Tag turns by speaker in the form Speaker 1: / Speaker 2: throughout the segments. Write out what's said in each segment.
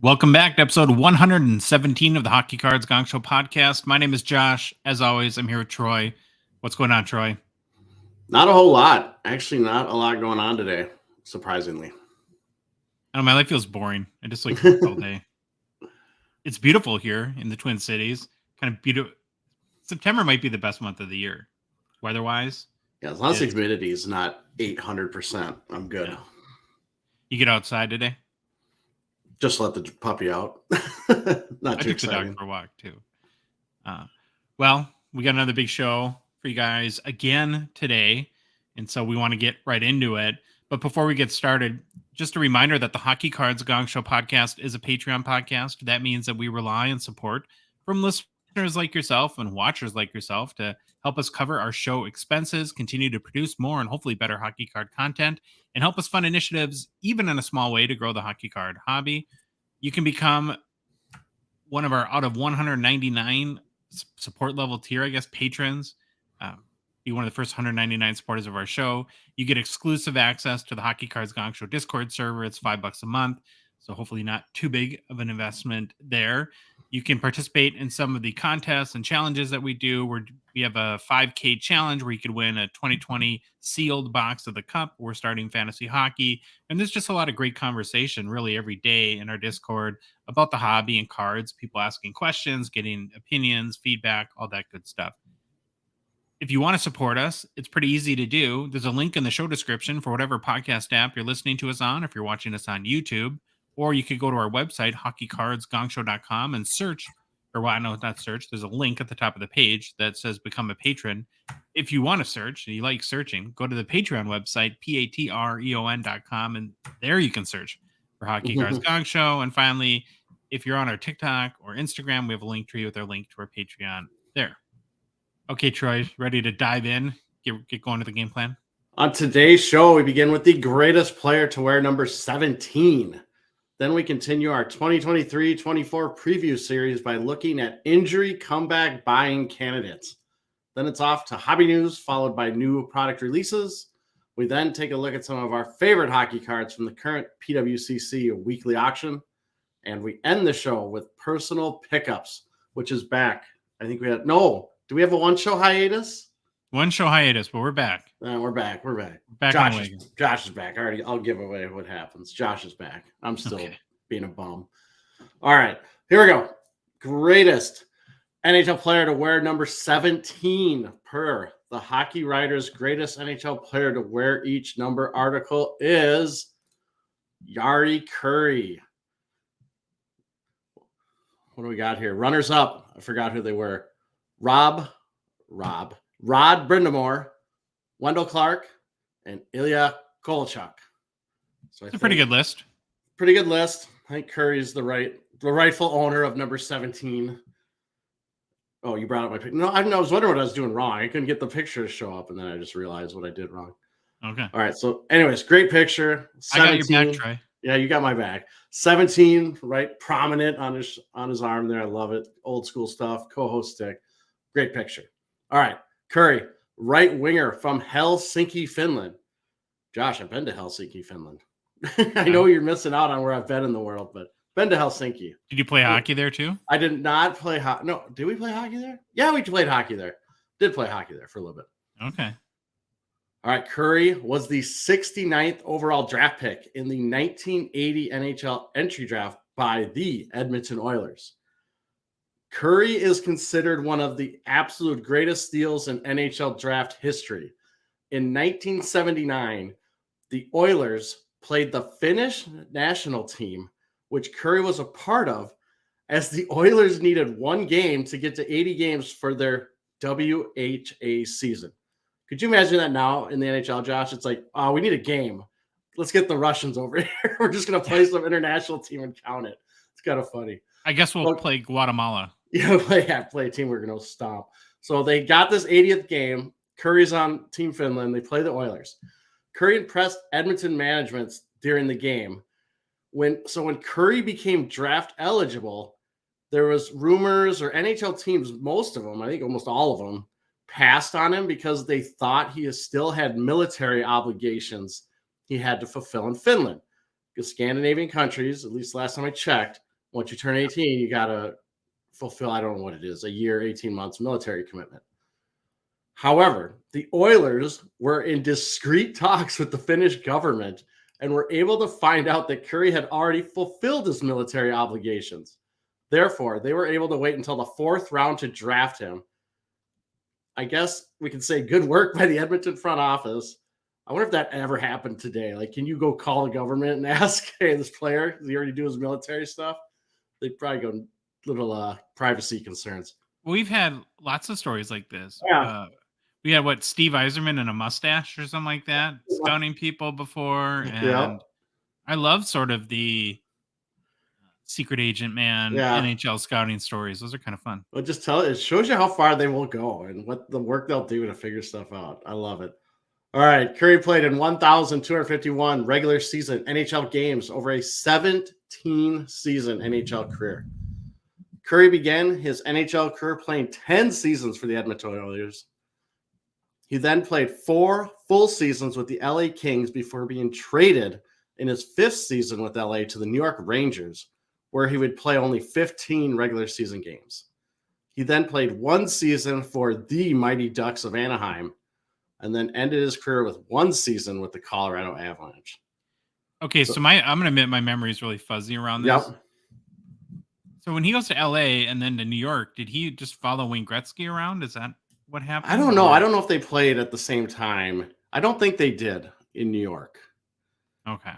Speaker 1: Welcome back to episode 117 of the Hockey Cards Gongshow podcast. My name is Josh. As always, I'm here with Troy. What's going on, Troy?
Speaker 2: Not a whole lot. Actually, not a lot going on today, surprisingly.
Speaker 1: I know my life feels boring. I just like work all day. It's beautiful here in the Twin Cities. Kind of beautiful. September might be the best month of the year, weather-wise.
Speaker 2: Yeah, as long as the humidity is not 800%, I'm good.
Speaker 1: Yeah. You get outside today?
Speaker 2: Just let the puppy out. Not too exciting.
Speaker 1: I took the dog for a walk too. Well, we got another big show for you guys again today, and so we want to get right into it. But before we get started, just a reminder that the Hockey Cards Gongshow podcast is a Patreon podcast. That means that we rely on support from listeners like yourself and watchers like yourself to help us cover our show expenses, continue to produce more and hopefully better hockey card content, and help us fund initiatives, even in a small way, to grow the hockey card hobby. You can become one of our out of 199 support level tier, patrons. Be one of the first 199 supporters of our show. You get exclusive access to the Hockey Cards Gongshow Discord server. It's $5 a month, so hopefully not too big of an investment there. You can participate in some of the contests and challenges that we do. We have a 5K challenge where you could win a 2020 sealed box of the cup. We're starting fantasy hockey, and there's just a lot of great conversation really every day in our Discord about the hobby and cards, people asking questions, getting opinions, feedback, all that good stuff. If you want to support us, it's pretty easy to do. There's a link in the show description for whatever podcast app you're listening to us on, if you're watching us on YouTube, or you could go to our website, hockeycardsgongshow.com, and search, or well, no, not search. There's a link at the top of the page that says become a patron. If you want to search and you like searching, go to the Patreon website, patreon.com, and there you can search for Hockey Cards Gongshow. And finally, if you're on our TikTok or Instagram, we have a link tree with our link to our Patreon there. Okay, Troy, ready to dive in? Get going to the game plan?
Speaker 2: On today's show, we begin with the greatest player to wear number 17. Then we continue our 2023-24 preview series by looking at injury comeback buying candidates. Then it's off to hobby news, followed by new product releases. We then take a look at some of our favorite hockey cards from the current PWCC Weekly Auction. And we end the show with personal pickups, which is back. I think we had, no, do we have a one-show hiatus?
Speaker 1: One show hiatus, but we're back.
Speaker 2: We're back. Josh is back. I'll give away what happens. Josh is back. I'm still being a bum. All right, here we go. Greatest NHL player to wear number 17 per the Hockey Writers' greatest NHL player to wear each number article is Jari Kurri. What do we got here? Runners up. I forgot who they were. Rod Brindamore, Wendell Clark, and Ilya Kovalchuk. So
Speaker 1: it's a pretty good list.
Speaker 2: Pretty good list. I think Curry's the rightful owner of number 17. Oh, you brought up my picture. No, I was wondering what I was doing wrong. I couldn't get the picture to show up, and then I just realized what I did wrong.
Speaker 1: Okay.
Speaker 2: All right. So, anyways, great picture.
Speaker 1: 17. I got your back, Troy.
Speaker 2: Yeah, you got my back. 17, right? Prominent on his arm there. I love it. Old school stuff. Co-host stick. Great picture. All right. Kurri, right winger from Helsinki, Finland. Josh, I've been to Helsinki, Finland. I know you're missing out on where I've been in the world, but been to Helsinki.
Speaker 1: Did you play hockey there too?
Speaker 2: I did not play hockey. No, did we play hockey there? Yeah, we played hockey there. Did play hockey there for a little bit.
Speaker 1: Okay.
Speaker 2: All right. Kurri was the 69th overall draft pick in the 1980 NHL entry draft by the Edmonton Oilers. Kurri is considered one of the absolute greatest steals in NHL draft history. In 1979, the Oilers played the Finnish national team, which Kurri was a part of, as the Oilers needed one game to get to 80 games for their WHA season. Could you imagine that now in the NHL, Josh? It's like, oh, we need a game. Let's get the Russians over here. We're just going to play some international team and count it. It's kind of funny.
Speaker 1: I guess we'll play Guatemala.
Speaker 2: Yeah, play a team we're going to stomp. So they got this 80th game. Kurri's on Team Finland. They play the Oilers. Kurri impressed Edmonton management during the game. When Kurri became draft eligible, there was rumors, or NHL teams, most of them, I think almost all of them, passed on him because they thought he still had military obligations he had to fulfill in Finland. Because Scandinavian countries, at least last time I checked, Once you turn 18, you got to fulfill, I don't know what it is, a year, 18 months military commitment. However, the Oilers were in discreet talks with the Finnish government and were able to find out that Curry had already fulfilled his military obligations. Therefore, they were able to wait until the 4th round to draft him. I guess we can say good work by the Edmonton front office. I wonder if that ever happened today. Like, can you go call the government and ask, hey, this player, does he already do his military stuff? They'd probably go little privacy concerns.
Speaker 1: We've had lots of stories like this.
Speaker 2: Yeah.
Speaker 1: We had Steve Yzerman and a mustache or something like that, scouting people before. And I love sort of the secret agent man, NHL scouting stories. Those are kind of fun.
Speaker 2: Well, it shows you how far they will go and what the work they'll do to figure stuff out. I love it. All right. Curry played in 1,251 regular season NHL games over a 17-season NHL career. Curry began his NHL career playing 10 seasons for the Edmonton Oilers. He then played 4 full seasons with the LA Kings before being traded in his 5th season with LA to the New York Rangers, where he would play only 15 regular season games. He then played 1 season for the Mighty Ducks of Anaheim and then ended his career with 1 season with the Colorado Avalanche.
Speaker 1: Okay, so I'm going to admit my memory is really fuzzy around this.
Speaker 2: Yep.
Speaker 1: So when he goes to LA and then to New York, did he just follow Wayne Gretzky around? Is that what happened?
Speaker 2: I don't know. I don't know if they played at the same time. I don't think they did in New York.
Speaker 1: Okay.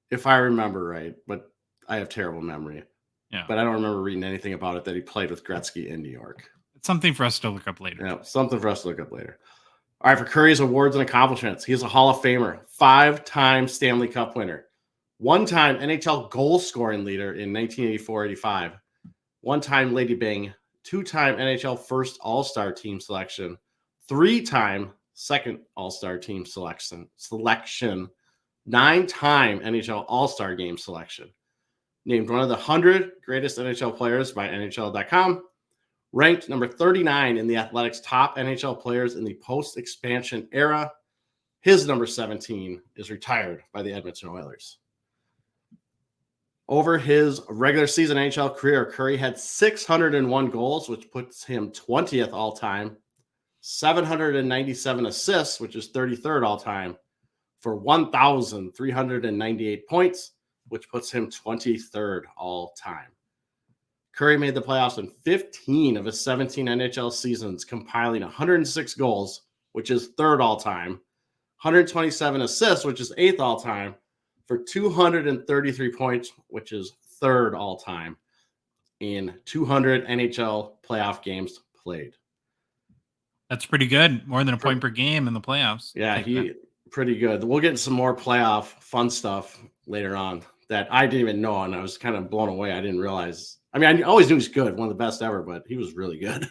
Speaker 2: If I remember right, but I have terrible memory.
Speaker 1: Yeah.
Speaker 2: But I don't remember reading anything about it that he played with Gretzky in New York.
Speaker 1: It's something for us to look up later.
Speaker 2: Yeah, something for us to look up later. All right, for Curry's awards and accomplishments, he's a Hall of Famer, 5-time Stanley Cup winner, 1-time NHL goal scoring leader in 1984-85, 1-time Lady Byng, 2-time NHL first All-Star team selection, 3-time second All-Star team selection, 9-time NHL All-Star game selection, named one of the 100 greatest NHL players by NHL.com, ranked number 39 in the Athletics' top NHL players in the post-expansion era. His number 17 is retired by the Edmonton Oilers. Over his regular season NHL career, Curry had 601 goals, which puts him 20th all-time, 797 assists, which is 33rd all-time, for 1,398 points, which puts him 23rd all-time. Curry made the playoffs in 15 of his 17 NHL seasons, compiling 106 goals, which is 3rd all-time, 127 assists, which is 8th all-time, for 233 points, which is 3rd all-time, in 200 NHL playoff games played.
Speaker 1: That's pretty good. More than a point per game in the playoffs.
Speaker 2: Yeah, pretty good. We'll get some more playoff fun stuff later on that I didn't even know, and I was kind of blown away. I didn't realize. I mean, I always knew he was good, one of the best ever, but he was really good.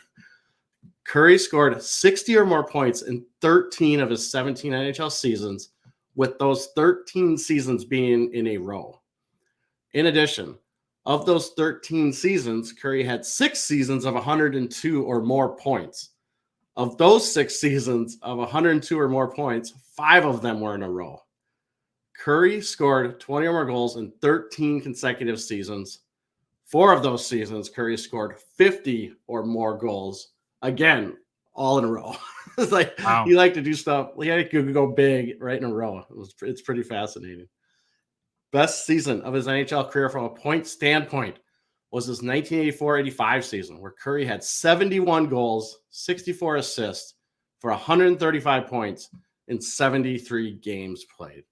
Speaker 2: Curry scored 60 or more points in 13 of his 17 NHL seasons, with those 13 seasons being in a row. In addition, of those 13 seasons, Curry had 6 seasons of 102 or more points. Of those 6 seasons of 102 or more points, 5 of them were in a row. Curry scored 20 or more goals in 13 consecutive seasons. 4 of those seasons, Curry scored 50 or more goals. Again, all in a row. It's like, wow. He liked to do stuff. He could go big right in a row. It's pretty fascinating. Best season of his NHL career from a point standpoint was his 1984-85 season, where Curry had 71 goals, 64 assists for 135 points in 73 games played.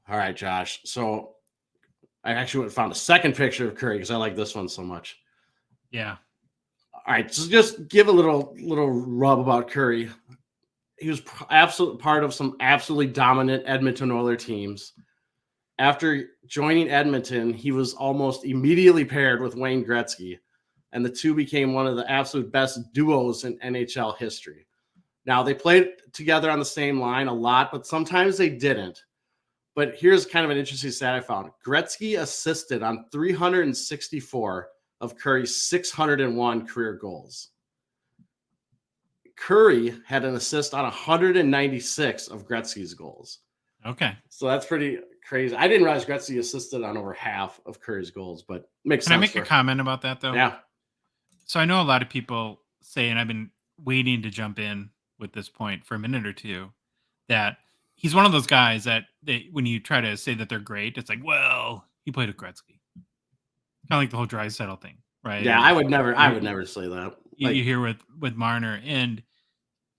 Speaker 2: All right, Josh. So I actually went and found a second picture of Curry because I like this one so much.
Speaker 1: Yeah.
Speaker 2: All right, so just give a little rub about Curry. He was absolute part of some absolutely dominant Edmonton Oilers teams. After joining Edmonton, he was almost immediately paired with Wayne Gretzky, and the two became one of the absolute best duos in NHL history. Now, they played together on the same line a lot, but sometimes they didn't. But here's kind of an interesting stat I found. Gretzky assisted on 364 of Curry's 601 career goals. Curry had an assist on 196 of Gretzky's goals.
Speaker 1: Okay.
Speaker 2: So that's pretty crazy. I didn't realize Gretzky assisted on over half of Curry's goals, but makes
Speaker 1: Can I
Speaker 2: sense.
Speaker 1: make a comment about that though?
Speaker 2: Yeah.
Speaker 1: So I know a lot of people say, and I've been waiting to jump in with this point for a minute or two, that he's one of those guys that when you try to say that they're great, it's like, well, he played with Gretzky. Kind of like the whole Draisaitl thing, right?
Speaker 2: Yeah,
Speaker 1: Or
Speaker 2: I would never say that.
Speaker 1: you hear with Marner. And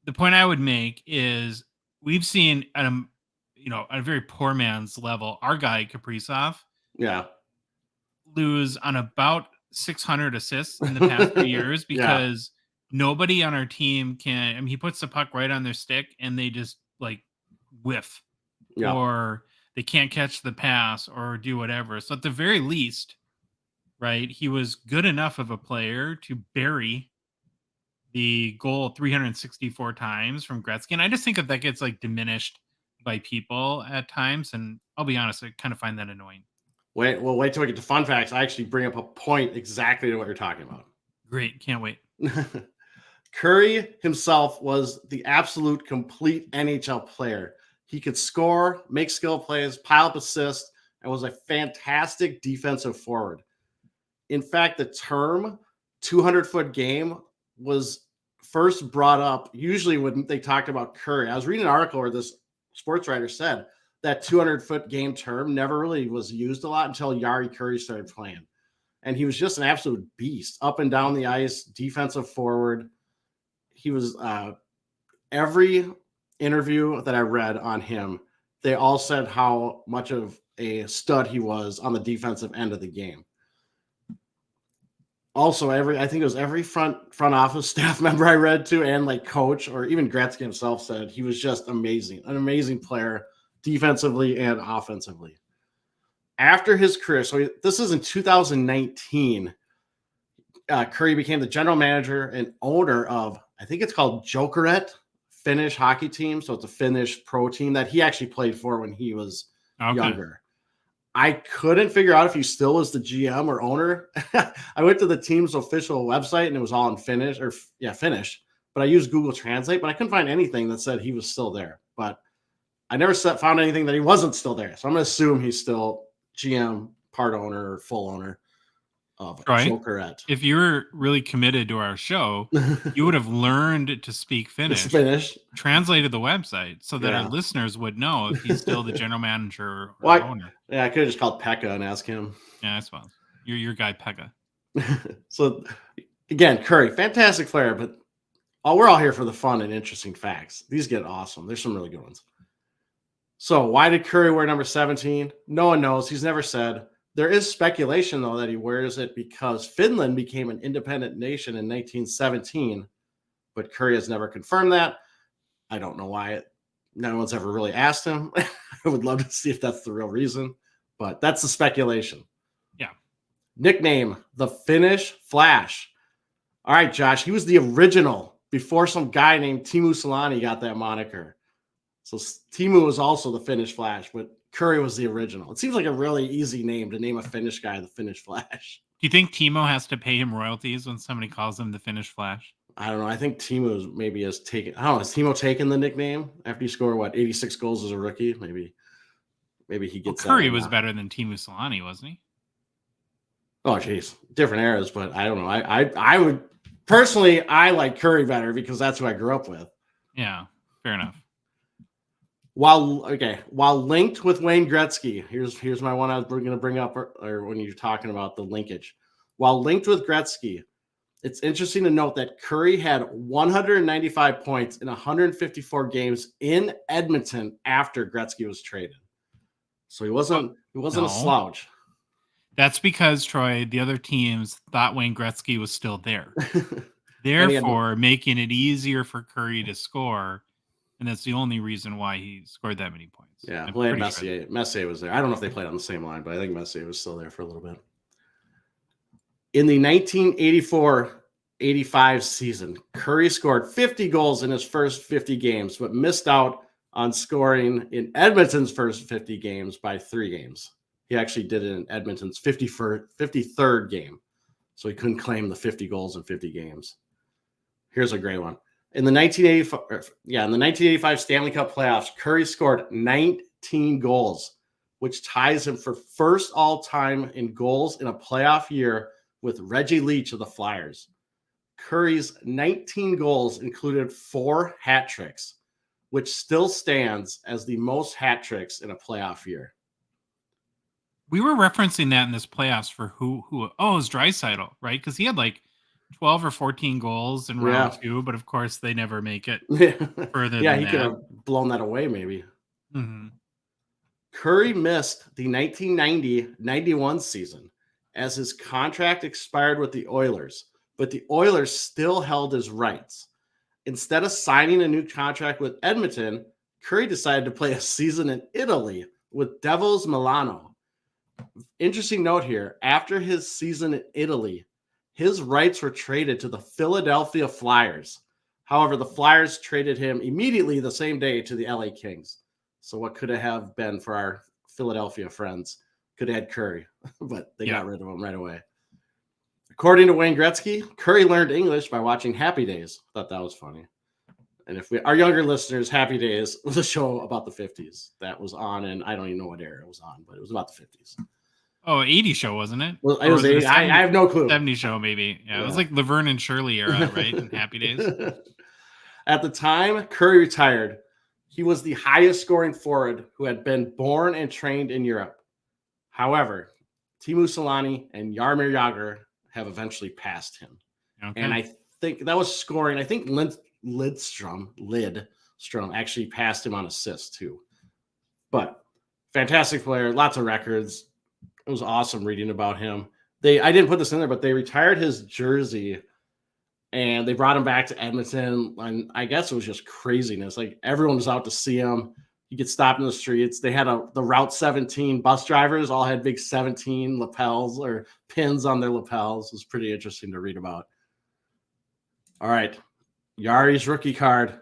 Speaker 1: the point I would make is we've seen at a very poor man's level, our guy Kaprizov
Speaker 2: Yeah.
Speaker 1: lose on about 600 assists in the past 3 years because nobody on our team can. I mean, he puts the puck right on their stick and they just like whiff, or they can't catch the pass or do whatever. So at the very least, right, he was good enough of a player to bury the goal 364 times from Gretzky. And I just think that gets like diminished by people at times. And I'll be honest, I kind of find that annoying.
Speaker 2: Wait till we get to fun facts. I actually bring up a point exactly to what you're talking about.
Speaker 1: Great. Can't wait.
Speaker 2: Curry himself was the absolute complete NHL player. He could score, make skill plays, pile up assists, and was a fantastic defensive forward. In fact, the term 200-foot game was first brought up usually when they talked about Curry. I was reading an article where this sports writer said that 200-foot game term never really was used a lot until Jari Kurri started playing. And he was just an absolute beast up and down the ice, defensive forward. He was every interview that I read on him, they all said how much of a stud he was on the defensive end of the game. Also, I think it was every front office staff member I read to, and like coach or even Gretzky himself said he was just amazing, an amazing player defensively and offensively. After his career, so this is in 2019, Curry became the general manager and owner of, I think it's called Jokerit Finnish hockey team. So it's a Finnish pro team that he actually played for when he was younger. I couldn't figure out if he still was the GM or owner. I went to the team's official website and it was all in Finnish Finnish, but I used Google Translate, but I couldn't find anything that said he was still there. But I never found anything that he wasn't still there. So I'm going to assume he's still GM, part owner, or full owner of Jokerit.
Speaker 1: If you were really committed to our show, you would have learned to speak Finnish, translated the website so that our listeners would know if he's still the general manager or owner.
Speaker 2: Yeah, I could have just called Pekka and asked him.
Speaker 1: Yeah, I suppose. You're your guy, Pekka.
Speaker 2: So, again, Curry, fantastic player, but we're all here for the fun and interesting facts. These get awesome. There's some really good ones. So, why did Curry wear number 17? No one knows. He's never said. There is speculation, though, that he wears it because Finland became an independent nation in 1917, but Curry has never confirmed that. I don't know why. No one's ever really asked him. I would love to see if that's the real reason, but that's the speculation.
Speaker 1: Yeah.
Speaker 2: Nickname, the Finnish Flash. All right, Josh, he was the original before some guy named Teemu Selanne got that moniker. So Teemu was also the Finnish Flash, but Curry was the original. It seems like a really easy name to name a Finnish guy the Finnish Flash.
Speaker 1: Do you think Timo has to pay him royalties when somebody calls him the Finnish Flash?
Speaker 2: I don't know. I think Timo maybe has taken. I don't know. Has Timo taken the nickname after he scored 86 goals as a rookie? Maybe he gets.
Speaker 1: Well, Curry was better than Teemu Selanne, wasn't he?
Speaker 2: Oh, geez, different eras, but I don't know. I would personally, I like Curry better because that's who I grew up with.
Speaker 1: Yeah, fair enough.
Speaker 2: While linked with Wayne Gretzky, here's my one I was going to bring up, or when you're talking about the linkage. While linked with Gretzky, it's interesting to note that Curry had 195 points in 154 games in Edmonton after Gretzky was traded. So he wasn't a slouch.
Speaker 1: That's because, Troy, the other teams thought Wayne Gretzky was still there. Therefore, making it easier for Curry to score. And that's the only reason why he scored that many points.
Speaker 2: Yeah, Messier. Messier was there. I don't know if they played on the same line, but I think Messier was still there for a little bit. In the 1984-85 season, Curry scored 50 goals in his first 50 games, but missed out on scoring in Edmonton's first 50 games by 3 games. He actually did it in Edmonton's 53rd game, so he couldn't claim the 50 goals in 50 games. Here's a great one. In the 1985 Stanley Cup playoffs, Curry scored 19 goals, which ties him for first all-time in goals in a playoff year with Reggie Leach of the Flyers. Curry's 19 goals included 4 hat tricks, which still stands as the most hat tricks in a playoff year.
Speaker 1: We were referencing that in this playoffs for who it was Draisaitl, right? Because he had like 12 or 14 goals in round 2, but of course they never make it further than
Speaker 2: he
Speaker 1: that.
Speaker 2: could have blown that away maybe.
Speaker 1: Mm-hmm.
Speaker 2: Curry missed the 1990-91 season as his contract expired with the Oilers, but the Oilers still held his rights. Instead of signing a new contract with Edmonton, Curry decided to play a season in Italy with Devils Milano. Interesting note here, after his season in Italy, his rights were traded to the Philadelphia Flyers. However, the Flyers traded him immediately the same day to the LA Kings. So what could it have been for our Philadelphia friends? Could have had Curry, but they got rid of him right away. According to Wayne Gretzky, Curry learned English by watching Happy Days. Thought that was funny. And if our younger listeners, Happy Days was a show about the 50s that was on, and I don't even know what era it was on, but it was about the 50s.
Speaker 1: Oh, 80 show, wasn't it?
Speaker 2: Well, it was 80. I have no clue.
Speaker 1: 70 show, maybe. Yeah, it was like Laverne and Shirley era, right? In Happy Days.
Speaker 2: At the time Curry retired, he was the highest scoring forward who had been born and trained in Europe. However, Teemu Selanne and Jaromir Jagr have eventually passed him. Okay. And I think that was scoring. I think Lidstrom actually passed him on assists too. But fantastic player, lots of records. It was awesome reading about him. I didn't put this in there, but they retired his jersey and they brought him back to Edmonton. And I guess it was just craziness. Like everyone was out to see him. You could stop in the streets. They had the Route 17 bus drivers all had big 17 lapels or pins on their lapels. It was pretty interesting to read about. All right. Yari's rookie card,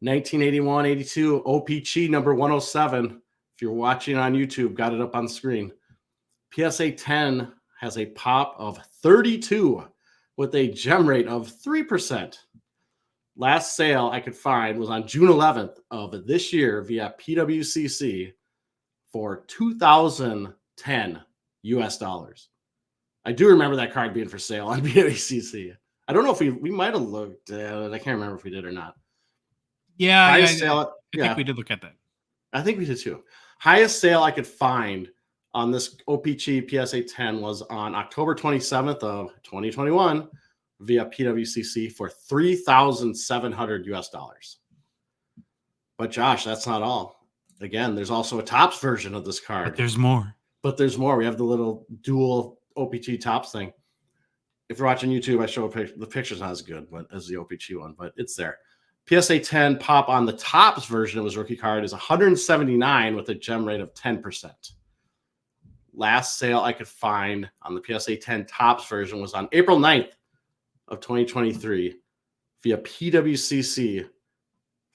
Speaker 2: 1981-82 OPC number 107. If you're watching on YouTube, got it up on the screen. PSA 10 has a pop of 32 with a gem rate of 3%. Last sale I could find was on June 11th of this year via PWCC for $2,010 US. I do remember that card being for sale on PWCC. I don't know if we might have looked at it. I can't remember if we did or not.
Speaker 1: Yeah, I think we did look at that.
Speaker 2: I think we did too. Highest sale I could find on this OPC PSA 10 was on October 27th of 2021 via PWCC for $3,700 US. But Josh, that's not all. Again, there's also a Topps version of this card.
Speaker 1: But there's more. We have the little dual OPC Topps thing. If you're watching YouTube, I show a picture. The picture's not as good as the OPC one, but it's there. PSA 10 pop on the Topps version of his rookie card is 179 with a gem rate of 10%. Last sale I could find on the PSA 10 Topps version was on April 9th of 2023 via PWCC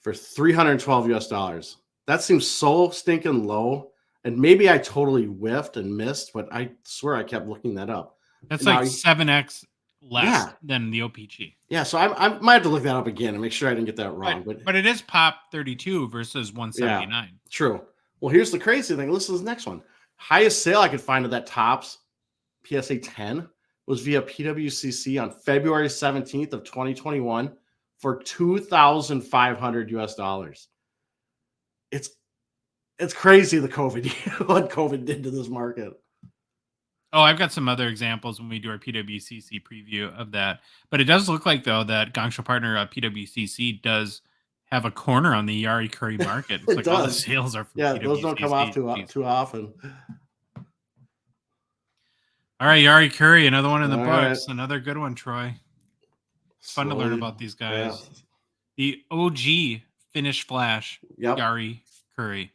Speaker 1: for $312 US. That seems so stinking low. And maybe I totally whiffed and missed, but I swear I kept looking that up. That's now, like 7x less than the OPG.
Speaker 2: Yeah, so I might have to look that up again and make sure I didn't get that wrong.
Speaker 1: But it is pop 32 versus 179.
Speaker 2: Yeah, true. Well, here's the crazy thing. Listen to this next one. Highest sale I could find of that Topps PSA 10 was via PWCC on February 17th of 2021 for $2,500 US. It's crazy what COVID did to this market.
Speaker 1: Oh, I've got some other examples when we do our PWCC preview of that. But it does look like, though, that Gongshow partner PWCC does have a corner on the Jari Kurri market. It's like all the sales are from PWCC.
Speaker 2: Those don't come off too often.
Speaker 1: All right, Jari Kurri, another one in the books. Right. Another good one, Troy. Fun to learn about these guys. Yeah. The OG Finnish Flash, Jari Kurri.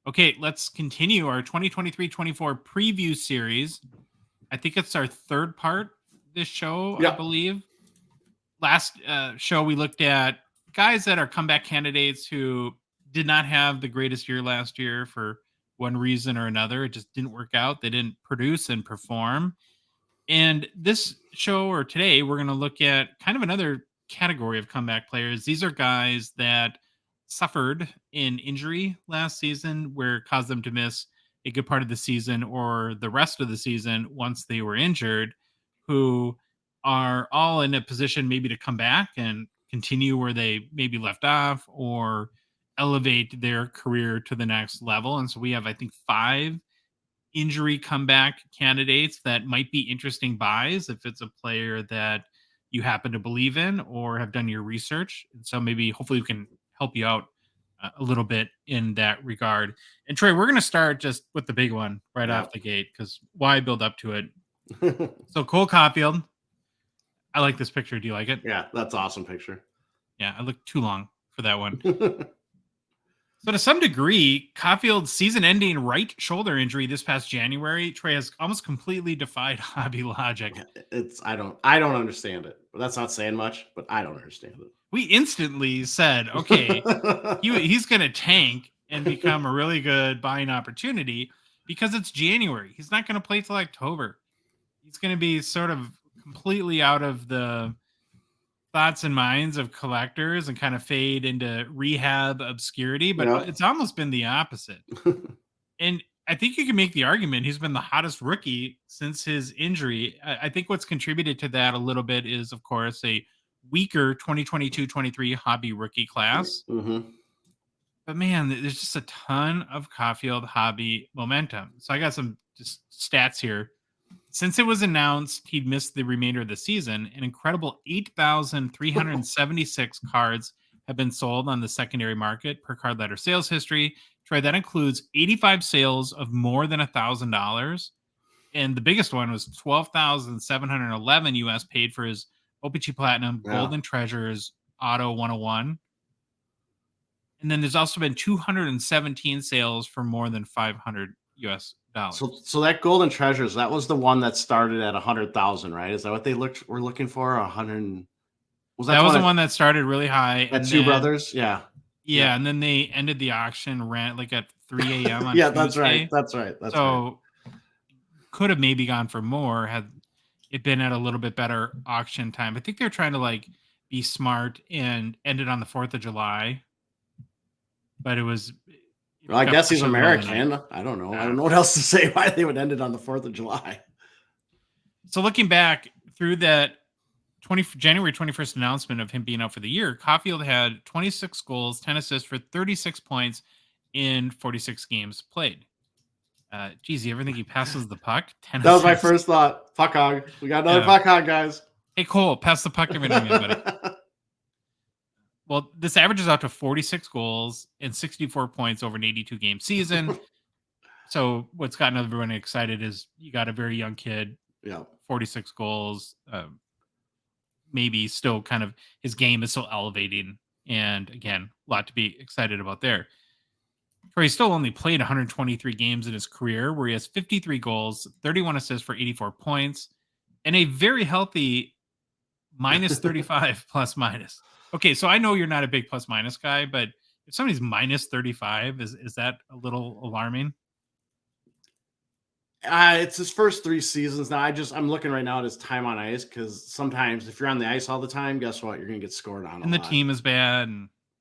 Speaker 1: Okay, let's continue our 2023-24 preview series. I think it's our third part this show, I believe. Last show, we looked at guys that are comeback candidates who did not have the greatest year last year for one reason or another. It just didn't work out. They didn't produce and perform. And this show, or today, we're going to look at kind of another category of comeback players. These are guys that suffered in injury last season where it caused them to miss a good part of the season or the rest of the season once they were injured, who are all in a position maybe to come back and continue where they maybe left off or elevate their career to the next level. And so we have, I think, 5 injury comeback candidates that might be interesting buys if it's a player that you happen to believe in or have done your research. And so maybe hopefully we can help you out a little bit in that regard. And Troy, we're going to start just with the big one right off the gate, because why build up to it? So Cole Caulfield, I like this picture. Do you like it?
Speaker 2: Yeah, that's an awesome picture.
Speaker 1: Yeah, I looked too long for that one. So to some degree, Caulfield's season-ending right shoulder injury this past January, Trey, has almost completely defied hobby logic.
Speaker 2: I don't understand it. That's not saying much, but I don't understand it.
Speaker 1: We instantly said, okay, he's going to tank and become a really good buying opportunity because it's January. He's not going to play till October. He's going to be sort of completely out of the thoughts and minds of collectors and kind of fade into rehab obscurity, but it's almost been the opposite. And I think you can make the argument he's been the hottest rookie since his injury. I think what's contributed to that a little bit is, of course, a weaker 2022-23 hobby rookie class.
Speaker 2: Mm-hmm.
Speaker 1: But man, there's just a ton of Caulfield hobby momentum. So I got some just stats here. Since it was announced he'd missed the remainder of the season, an incredible 8,376 cards have been sold on the secondary market per card letter sales history. Troy, that includes 85 sales of more than $1,000. And the biggest one was 12,711 US paid for his OPC Platinum Golden Treasures Auto 101. And then there's also been 217 sales for more than $500 US.
Speaker 2: So that Golden Treasures, that was the one that started at 100,000, right? Is that what they were looking for? 100?
Speaker 1: That was the one that started really high.
Speaker 2: At Two Brothers,
Speaker 1: yeah, and then they ended the auction ran like at 3 a.m. on
Speaker 2: yeah,
Speaker 1: Tuesday.
Speaker 2: That's right.
Speaker 1: Could have maybe gone for more had it been at a little bit better auction time. I think they're trying to like be smart and ended on the 4th of July, but it was.
Speaker 2: Well, I guess he's American. I don't know. I don't know what else to say why they would end it on the 4th of July.
Speaker 1: So looking back through that January 21st announcement of him being out for the year, Caulfield had 26 goals, 10 assists for 36 points in 46 games played. Geez, you ever think he passes the puck? 10
Speaker 2: that was my first thought. Puck hog. We got another puck hog, guys.
Speaker 1: Hey, Cole, pass the puck every now and then, buddy. Well, this averages out to 46 goals and 64 points over an 82-game season. So what's gotten everyone excited is you got a very young kid, 46 goals, maybe still kind of his game is still elevating. And again, a lot to be excited about there. Troy still only played 123 games in his career, where he has 53 goals, 31 assists for 84 points, and a very healthy minus 35 plus minus. Okay, so I know you're not a big plus minus guy, but if somebody's minus 35, is that a little alarming?
Speaker 2: It's his first 3 seasons now. I'm looking right now at his time on ice, because sometimes if you're on the ice all the time, guess what? You're going to get scored on.
Speaker 1: And the team is bad.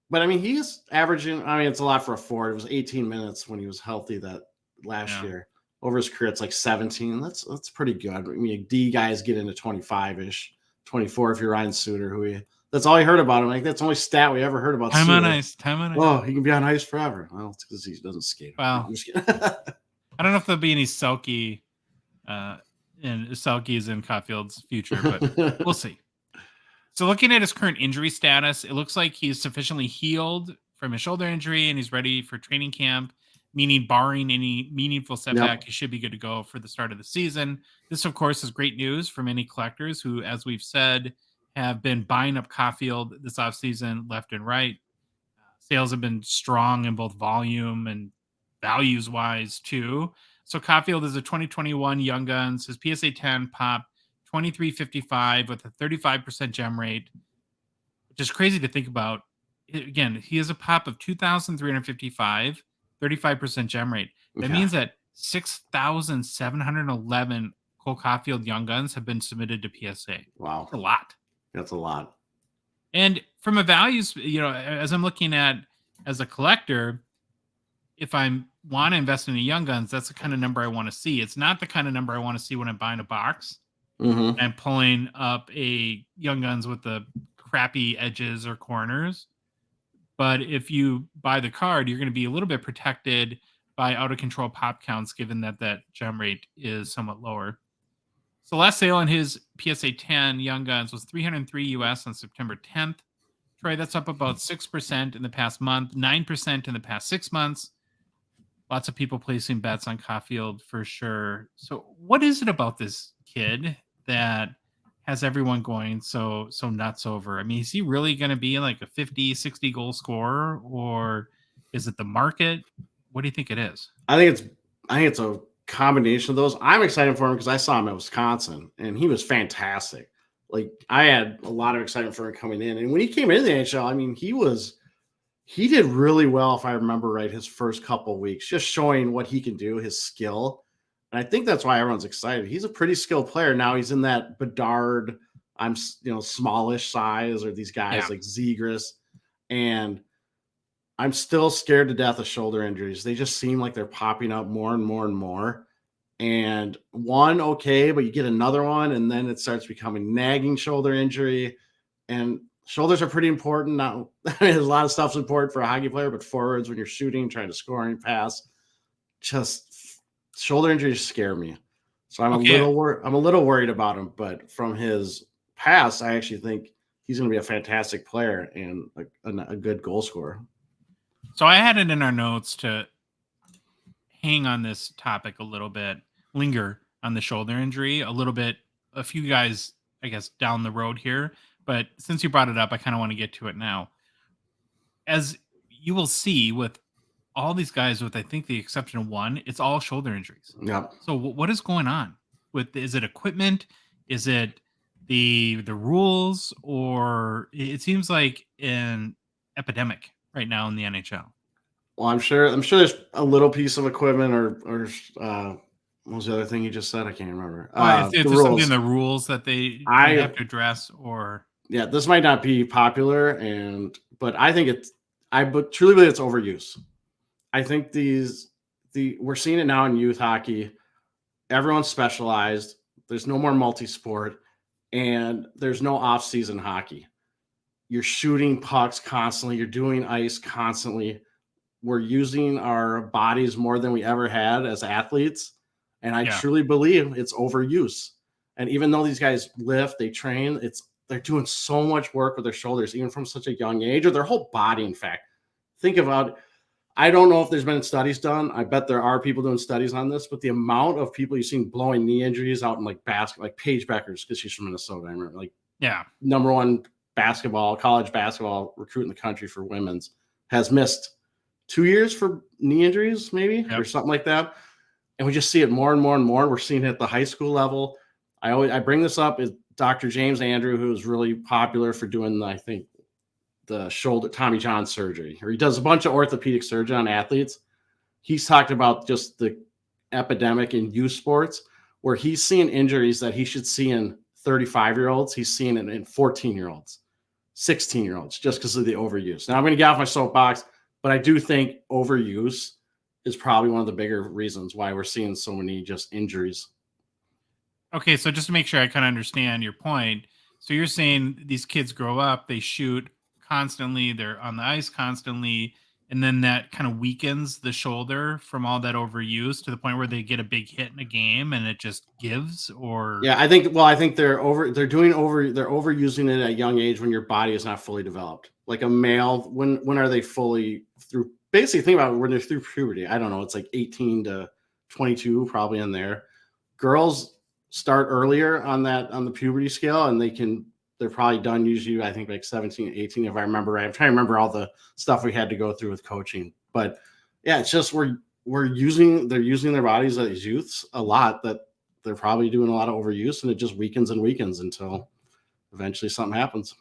Speaker 2: But I mean, he's averaging. I mean, it's a lot for a forward. It was 18 minutes when he was healthy that last year. Over his career, it's like 17. That's pretty good. I mean, D guys get into 25-ish, 24 if you're Ryan Suter, that's all I heard about him. Like, that's the only stat we ever heard about.
Speaker 1: Time
Speaker 2: Suter.
Speaker 1: on ice.
Speaker 2: Oh, he can be on ice forever. Well, it's because he doesn't skate.
Speaker 1: Wow. I don't know if there'll be any Selke, and Selke is in Caulfield's future, but we'll see. So looking at his current injury status, it looks like he's sufficiently healed from his shoulder injury and he's ready for training camp, meaning barring any meaningful setback, he should be good to go for the start of the season. This, of course, is great news for many collectors who, as we've said, have been buying up Caulfield this offseason left and right. Sales have been strong in both volume and values-wise, too. So Caulfield is a 2021 Young Guns. His PSA 10 pop 23.55 with a 35% gem rate, which is crazy to think about. Again, he has a pop of 2,355, 35% gem rate. That means that 6,711 Cole Caulfield Young Guns have been submitted to PSA.
Speaker 2: Wow.
Speaker 1: That's a lot.
Speaker 2: That's a lot.
Speaker 1: And from a values, as I'm looking at as a collector, if I want to invest in a young guns, that's the kind of number I want to see. It's not the kind of number I want to see when I'm buying a box.
Speaker 2: Mm-hmm.
Speaker 1: I'm pulling up a young guns with the crappy edges or corners. But if you buy the card, you're going to be a little bit protected by out of control pop counts, given that that gem rate is somewhat lower. So last sale on his PSA 10 Young Guns was 303 US on September 10th. Troy, that's up about 6% in the past month, 9% in the past 6 months. Lots of people placing bets on Caulfield for sure. So what is it about this kid that has everyone going so nuts over? I mean, is he really going to be like a 50, 60 goal scorer, or is it the market? What do you think it is?
Speaker 2: I think it's a combination of those. I'm excited for him because I saw him at Wisconsin and he was fantastic. Like I had a lot of excitement for him coming in. And when he came into the NHL, I mean, he did really well, if I remember right, his first couple of weeks, just showing what he can do, his skill. And I think that's why everyone's excited. He's a pretty skilled player. Now he's in that Bedard, smallish size, or these guys like Zegras. And I'm still scared to death of shoulder injuries. They just seem like they're popping up more and more and more. And one, okay, but you get another one, and then it starts becoming nagging shoulder injury. And shoulders are pretty important. Not, there's a lot of stuff's important for a hockey player, but forwards, when you're shooting, trying to score and pass, just shoulder injuries scare me. So I'm a little worried about him. But from his past, I actually think he's going to be a fantastic player and a good goal scorer.
Speaker 1: So I had it in our notes to hang on this topic a little bit, linger on the shoulder injury a little bit, a few guys, I guess, down the road here. But since you brought it up, I kind of want to get to it now. As you will see with all these guys, with I think the exception of one, it's all shoulder injuries.
Speaker 2: Yeah.
Speaker 1: So what is going on with? Is it equipment? Is it the rules? Or it seems like an epidemic right now in the NHL?
Speaker 2: Well, I'm sure there's a little piece of equipment or what was the other thing you just said? I can't remember.
Speaker 1: If there's something in the rules that they have to address, or
Speaker 2: this might not be popular, but I think but truly believe it's overuse. I think we're seeing it now in youth hockey. Everyone's specialized. There's no more multi-sport, and there's no off-season hockey. You're shooting pucks constantly. You're doing ice constantly. We're using our bodies more than we ever had as athletes. And I truly believe it's overuse. And even though these guys lift, they train, they're doing so much work with their shoulders, even from such a young age, or their whole body, in fact. Think about, I don't know if there's been studies done. I bet there are people doing studies on this, but the amount of people you've seen blowing knee injuries out in like basketball, like Paige Beckers, because she's from Minnesota, I remember, number one college basketball recruit in the country for women's, has missed 2 years for knee injuries, maybe, or something like that. And we just see it more and more and more. We're seeing it at the high school level. I bring this up is Dr. James Andrew, who is really popular for doing, I think, the shoulder Tommy John surgery, or he does a bunch of orthopedic surgery on athletes. He's talked about just the epidemic in youth sports, where he's seeing injuries that he should see in 35-year-olds. He's seeing it in 14-year-olds, 16-year-olds, just because of the overuse. Now I'm going to get off my soapbox, but I do think overuse is probably one of the bigger reasons why we're seeing so many just injuries.
Speaker 1: Okay, so just to make sure I kind of understand your point, so you're saying these kids grow up, they shoot constantly, they're on the ice constantly, and then that kind of weakens the shoulder from all that overuse to the point where they get a big hit in a game and it just gives? Or
Speaker 2: I think they're overusing it at a young age when your body is not fully developed. Like a male, when are they fully through? Basically, think about it, when they're through puberty. I don't know. It's like 18 to 22, probably in there. Girls start earlier on the puberty scale, and they're probably done usually, I think, like 17, 18, if I remember right. I'm trying to remember all the stuff we had to go through with coaching. But yeah, it's just they're using their bodies as youths a lot, that they're probably doing a lot of overuse, and it just weakens and weakens until eventually something happens.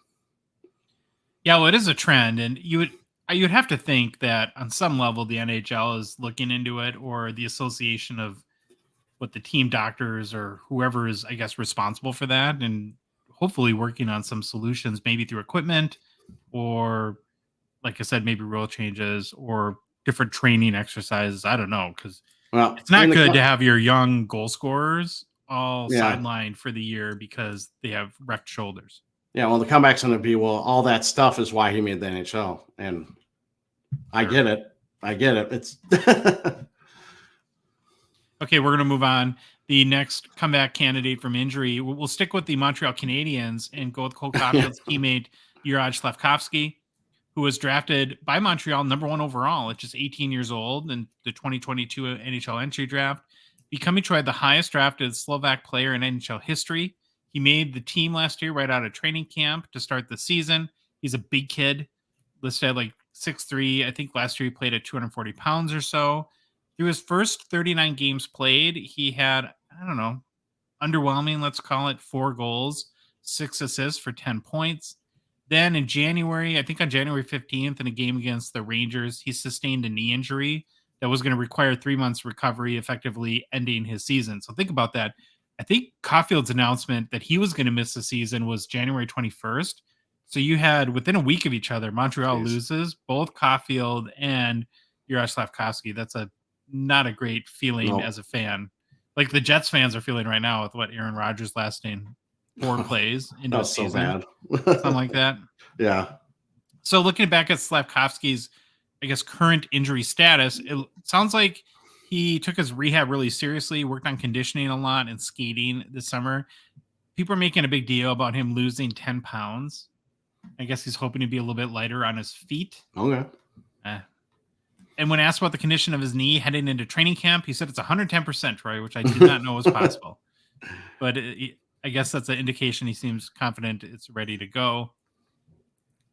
Speaker 1: Yeah, well, it is a trend, and you'd have to think that on some level the NHL is looking into it, or the association of what the team doctors or whoever is, I guess, responsible for that, and hopefully working on some solutions, maybe through equipment, or like I said, maybe rule changes, or different training exercises. I don't know, because
Speaker 2: Well,
Speaker 1: it's not
Speaker 2: in the
Speaker 1: good to have your young goal scorers all
Speaker 2: yeah.
Speaker 1: sidelined for the year because they have wrecked shoulders.
Speaker 2: Yeah, well, the comeback's going to be, well, all that stuff is why he made the NHL. And I
Speaker 1: Sure.
Speaker 2: get it. I get it. It's
Speaker 1: Okay, we're going to move on. The next comeback candidate from injury, we'll stick with the Montreal Canadiens and go with Cole Caulfield's teammate, Juraj Slavkovsky, who was drafted by Montreal #1 overall at just 18 years old in the 2022 NHL entry draft, becoming Troy the highest drafted Slovak player in NHL history. He made the team last year right out of training camp to start the season. He's a big kid, listed at like 6'3". I think last year he played at 240 pounds or so. Through his first 39 games played, he had, I don't know, underwhelming, let's call it, 4 goals, 6 assists for 10 points. Then in January, I think on January 15th, in a game against the Rangers, he sustained a knee injury that was going to require 3 months recovery, effectively ending his season. So think about that. I think Caulfield's announcement that he was going to miss the season was January 21st. So you had, within a week of each other, Montreal loses both Caulfield and Juraj Slavkovsky. That's not a great feeling as a fan. Like the Jets fans are feeling right now with what Aaron Rodgers lasting 4 plays into a season.
Speaker 2: so bad.
Speaker 1: Something like that.
Speaker 2: Yeah.
Speaker 1: So looking back at Slavkovsky's, I guess, current injury status, it sounds like he took his rehab really seriously, worked on conditioning a lot and skating this summer. People are making a big deal about him losing 10 pounds. I guess he's hoping to be a little bit lighter on his feet.
Speaker 2: Okay.
Speaker 1: And when asked about the condition of his knee heading into training camp, he said it's 110%, Troy, which I did not know was possible. But I guess that's an indication he seems confident it's ready to go.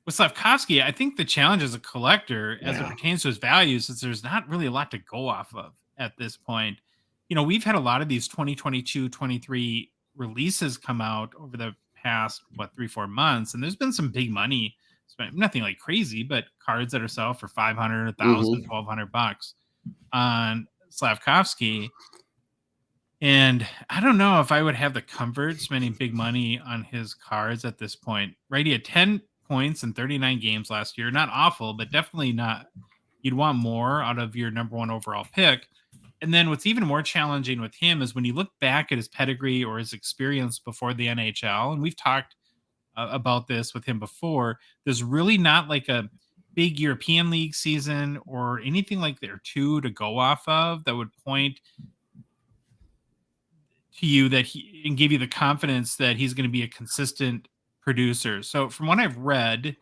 Speaker 1: With Slavkovsky, I think the challenge as a collector, as it pertains to his values, is there's not really a lot to go off of at this point. You know, we've had a lot of these 2022, 23 releases come out over the past, 3-4 months, and there's been some big money spent, nothing like crazy, but cards that are sell for 500, 1,000, $1,200 on Slavkovsky. And I don't know if I would have the comfort spending big money on his cards at this point. Right? He had 10 points in 39 games last year. Not awful, but definitely not. You'd want more out of your #1 overall pick. And then what's even more challenging with him is when you look back at his pedigree or his experience before the NHL, and we've talked about this with him before, there's really not like a big European League season or anything like there to go off of that would point to you that he and give you the confidence that he's going to be a consistent producer. So from what I've read,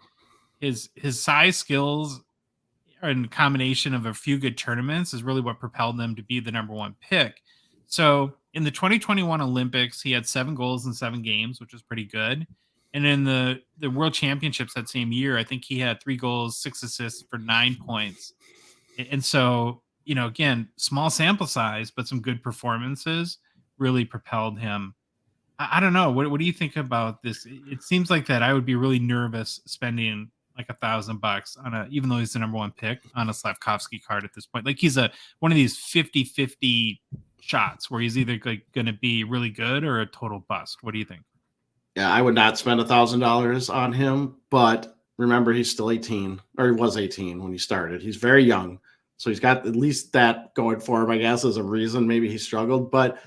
Speaker 1: his size, skills, and combination of a few good tournaments is really what propelled them to be the #1 pick. So in the 2021 Olympics, he had 7 goals in 7 games, which was pretty good. And in the World Championships that same year, I think he had 3 goals, 6 assists for 9 points. And so, you know, again, small sample size, but some good performances really propelled him. I don't know. What do you think about this? It seems like that I would be really nervous spending like $1,000 on even though he's the #1 pick, on a Slavkovsky card at this point. Like he's one of these 50-50 shots where he's either like going to be really good or a total bust. What do you think?
Speaker 2: Yeah, I would not spend $1,000 on him, but remember he's still 18, or he was 18 when he started. He's very young. So he's got at least that going for him, I guess, as a reason maybe he struggled. But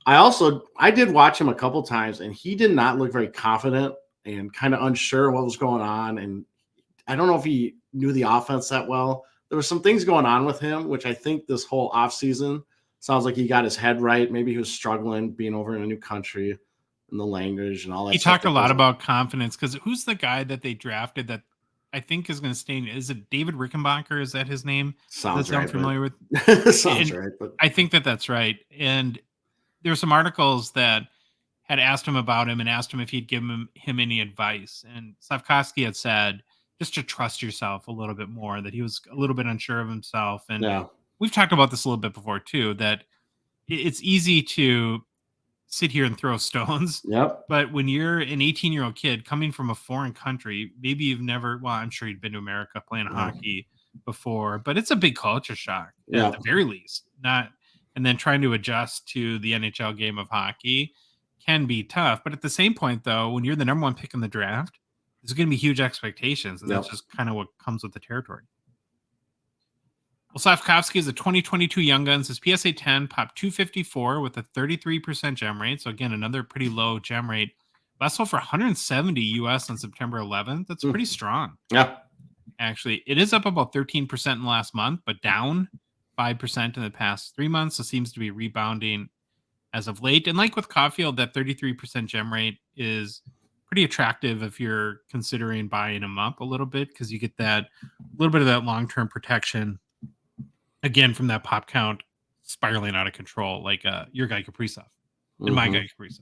Speaker 2: I did watch him a couple times, and he did not look very confident and kind of unsure what was going on. And I don't know if he knew the offense that well. There were some things going on with him, which I think this whole offseason sounds like he got his head right. Maybe he was struggling being over in a new country and the language and all that.
Speaker 1: He talked a lot about confidence because who's the guy that they drafted that I think is going to stay? Is it David Rickenbacker? Is that his name?
Speaker 2: Sounds right.
Speaker 1: I'm familiar with.
Speaker 2: Sounds right. But
Speaker 1: I think that's right. And there were some articles that had asked him about him and asked him if he'd give him any advice. And Slavkovsky had said just to trust yourself a little bit more, that he was a little bit unsure of himself. And we've talked about this a little bit before too, that it's easy to sit here and throw stones.
Speaker 2: Yep.
Speaker 1: But when you're an 18-year-old kid coming from a foreign country, maybe you've never, well, I'm sure you'd been to America playing hockey before, but it's a big culture shock at the very least. And then trying to adjust to the NHL game of hockey can be tough. But at the same point, though, when you're the #1 pick in the draft, there's going to be huge expectations. And that's just kind of what comes with the territory. Slavkovsky is a 2022 Young Guns. His PSA 10 popped 254 with a 33% gem rate. So again, another pretty low gem rate. Last sold for 170 US on September 11th. That's pretty strong.
Speaker 2: Yeah.
Speaker 1: Actually, it is up about 13% in the last month, but down 5% in the past 3 months. So seems to be rebounding as of late. And like with Caulfield, that 33% gem rate is pretty attractive if you're considering buying them up a little bit, because you get that little bit of that long-term protection again from that pop count spiraling out of control, like your guy Kaprizov and my guy Kaprizov.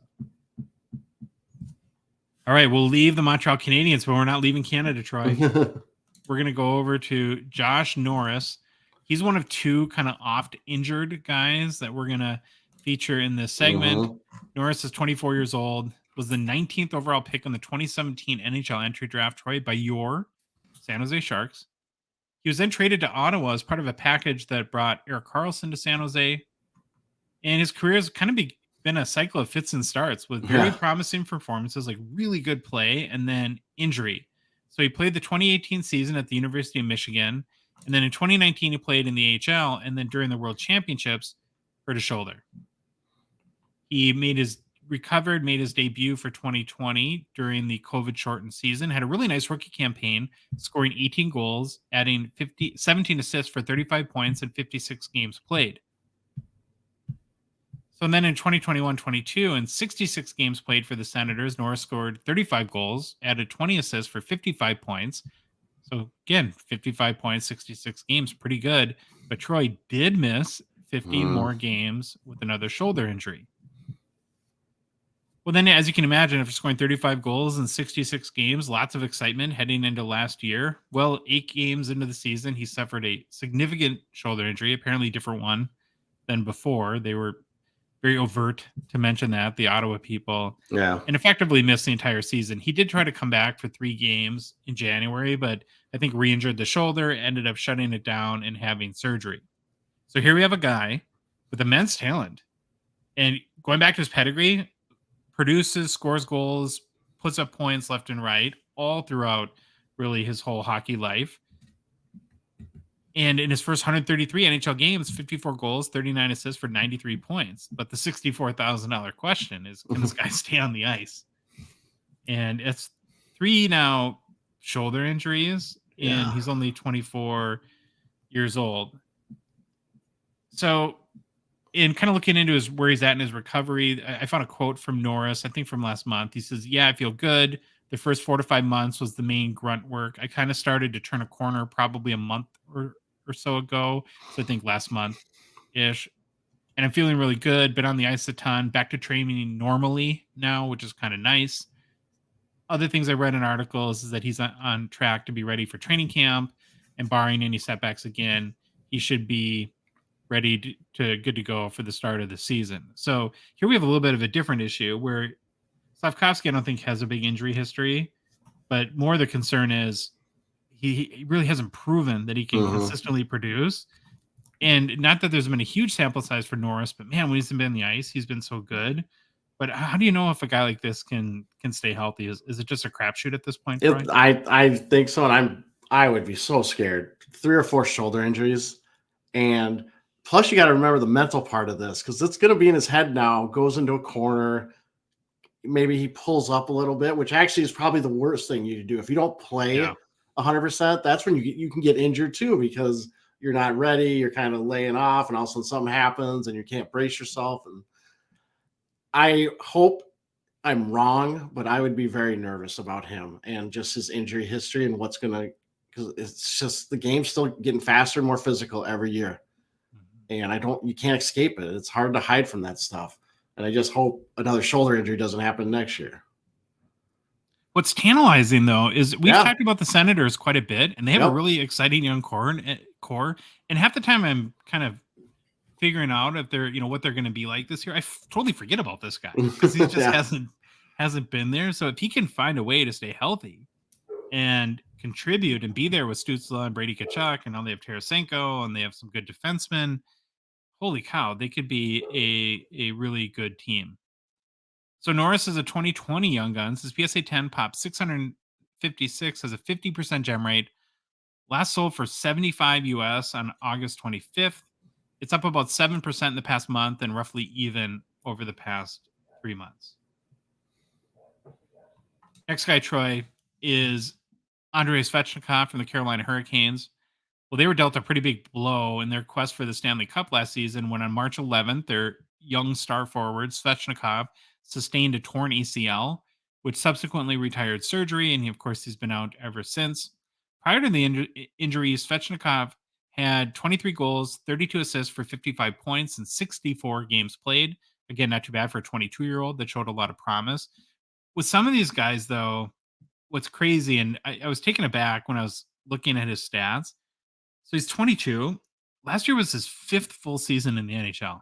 Speaker 1: All right, we'll leave the Montreal Canadiens, but we're not leaving Canada, Troy. We're going to go over to Josh Norris. He's one of two kind of oft injured guys that we're going to feature in this segment. Norris is 24 years old, was the 19th overall pick in the 2017 NHL entry draft, Troy, by your San Jose Sharks. He was then traded to Ottawa as part of a package that brought Erik Karlsson to San Jose. And his career has kind of been a cycle of fits and starts with very promising performances, like really good play, and then injury. So he played the 2018 season at the University of Michigan. And then in 2019, he played in the AHL. And then during the World Championships, hurt his shoulder. He made his debut for 2020 during the COVID-shortened season, had a really nice rookie campaign, scoring 18 goals, adding 17 assists for 35 points in 56 games played. So then in 2021-22, in 66 games played for the Senators, Norris scored 35 goals, added 20 assists for 55 points. So again, 55 points, 66 games, pretty good. But Troy did miss 15 more games with another shoulder injury. Well, then, as you can imagine, after scoring 35 goals in 66 games, lots of excitement heading into last year. Well, 8 games into the season, he suffered a significant shoulder injury, apparently a different one than before. They were very overt to mention that, the Ottawa people.
Speaker 2: Yeah.
Speaker 1: And effectively missed the entire season. He did try to come back for 3 games in January, but I think re-injured the shoulder, ended up shutting it down and having surgery. So here we have a guy with immense talent. And going back to his pedigree, produces, scores goals, puts up points left and right, all throughout really his whole hockey life. And in his first 133 NHL games, 54 goals, 39 assists for 93 points. But the $64,000 question is, can this guy stay on the ice? And it's 3 now shoulder injuries, and he's only 24 years old. So in kind of looking into where he's at in his recovery, I found a quote from Norris, I think from last month. He says, "Yeah, I feel good. The first 4 to 5 months was the main grunt work. I kind of started to turn a corner probably a month or so ago. So I think last month-ish. And I'm feeling really good. Been on the ice a ton. Back to training normally now, which is kind of nice. Other things I read in articles is that he's on track to be ready for training camp. And barring any setbacks again, he should be ready to good to go for the start of the season." So here we have a little bit of a different issue where Slavkovsky, I don't think, has a big injury history, but more the concern is he really hasn't proven that he can consistently produce. And not that there's been a huge sample size for Norris, but man, when he's been on the ice, he's been so good. But how do you know if a guy like this can stay healthy? Is it just a crapshoot at this point?
Speaker 2: I think so, and I would be so scared. 3 or 4 shoulder injuries, and plus you got to remember the mental part of this, because it's going to be in his head now. Goes into a corner, maybe he pulls up a little bit, which actually is probably the worst thing you do. If you don't play 100%, that's when you can get injured too, because you're not ready. You're kind of laying off, and all of a sudden something happens, and you can't brace yourself. And I hope I'm wrong, but I would be very nervous about him and just his injury history and what's going to, because it's just the game's still getting faster and more physical every year. And you can't escape it. It's hard to hide from that stuff. And I just hope another shoulder injury doesn't happen next year.
Speaker 1: What's tantalizing, though, is we've talked about the Senators quite a bit, and they have a really exciting young core. And half the time I'm kind of figuring out if they're, what they're going to be like this year. I totally forget about this guy because he just hasn't been there. So if he can find a way to stay healthy and contribute and be there with Stützle and Brady Tkachuk, and now they have Tarasenko and they have some good defensemen, holy cow, they could be a really good team. So Norris is a 2020 Young Guns. His PSA 10 pops 656, has a 50% gem rate. Last sold for $75 US on August 25th. It's up about 7% in the past month and roughly even over the past 3 months. Next guy, Troy, is Andrei Svechnikov from the Carolina Hurricanes. Well, they were dealt a pretty big blow in their quest for the Stanley Cup last season when on March 11th, their young star forward, Svechnikov, sustained a torn ACL, which subsequently retired surgery, and of course, he's been out ever since. Prior to the injury, Svechnikov had 23 goals, 32 assists for 55 points, and 64 games played. Again, not too bad for a 22-year-old that showed a lot of promise. With some of these guys, though, what's crazy, and I was taken aback when I was looking at his stats. So he's 22. Last year was his 5th full season in the NHL.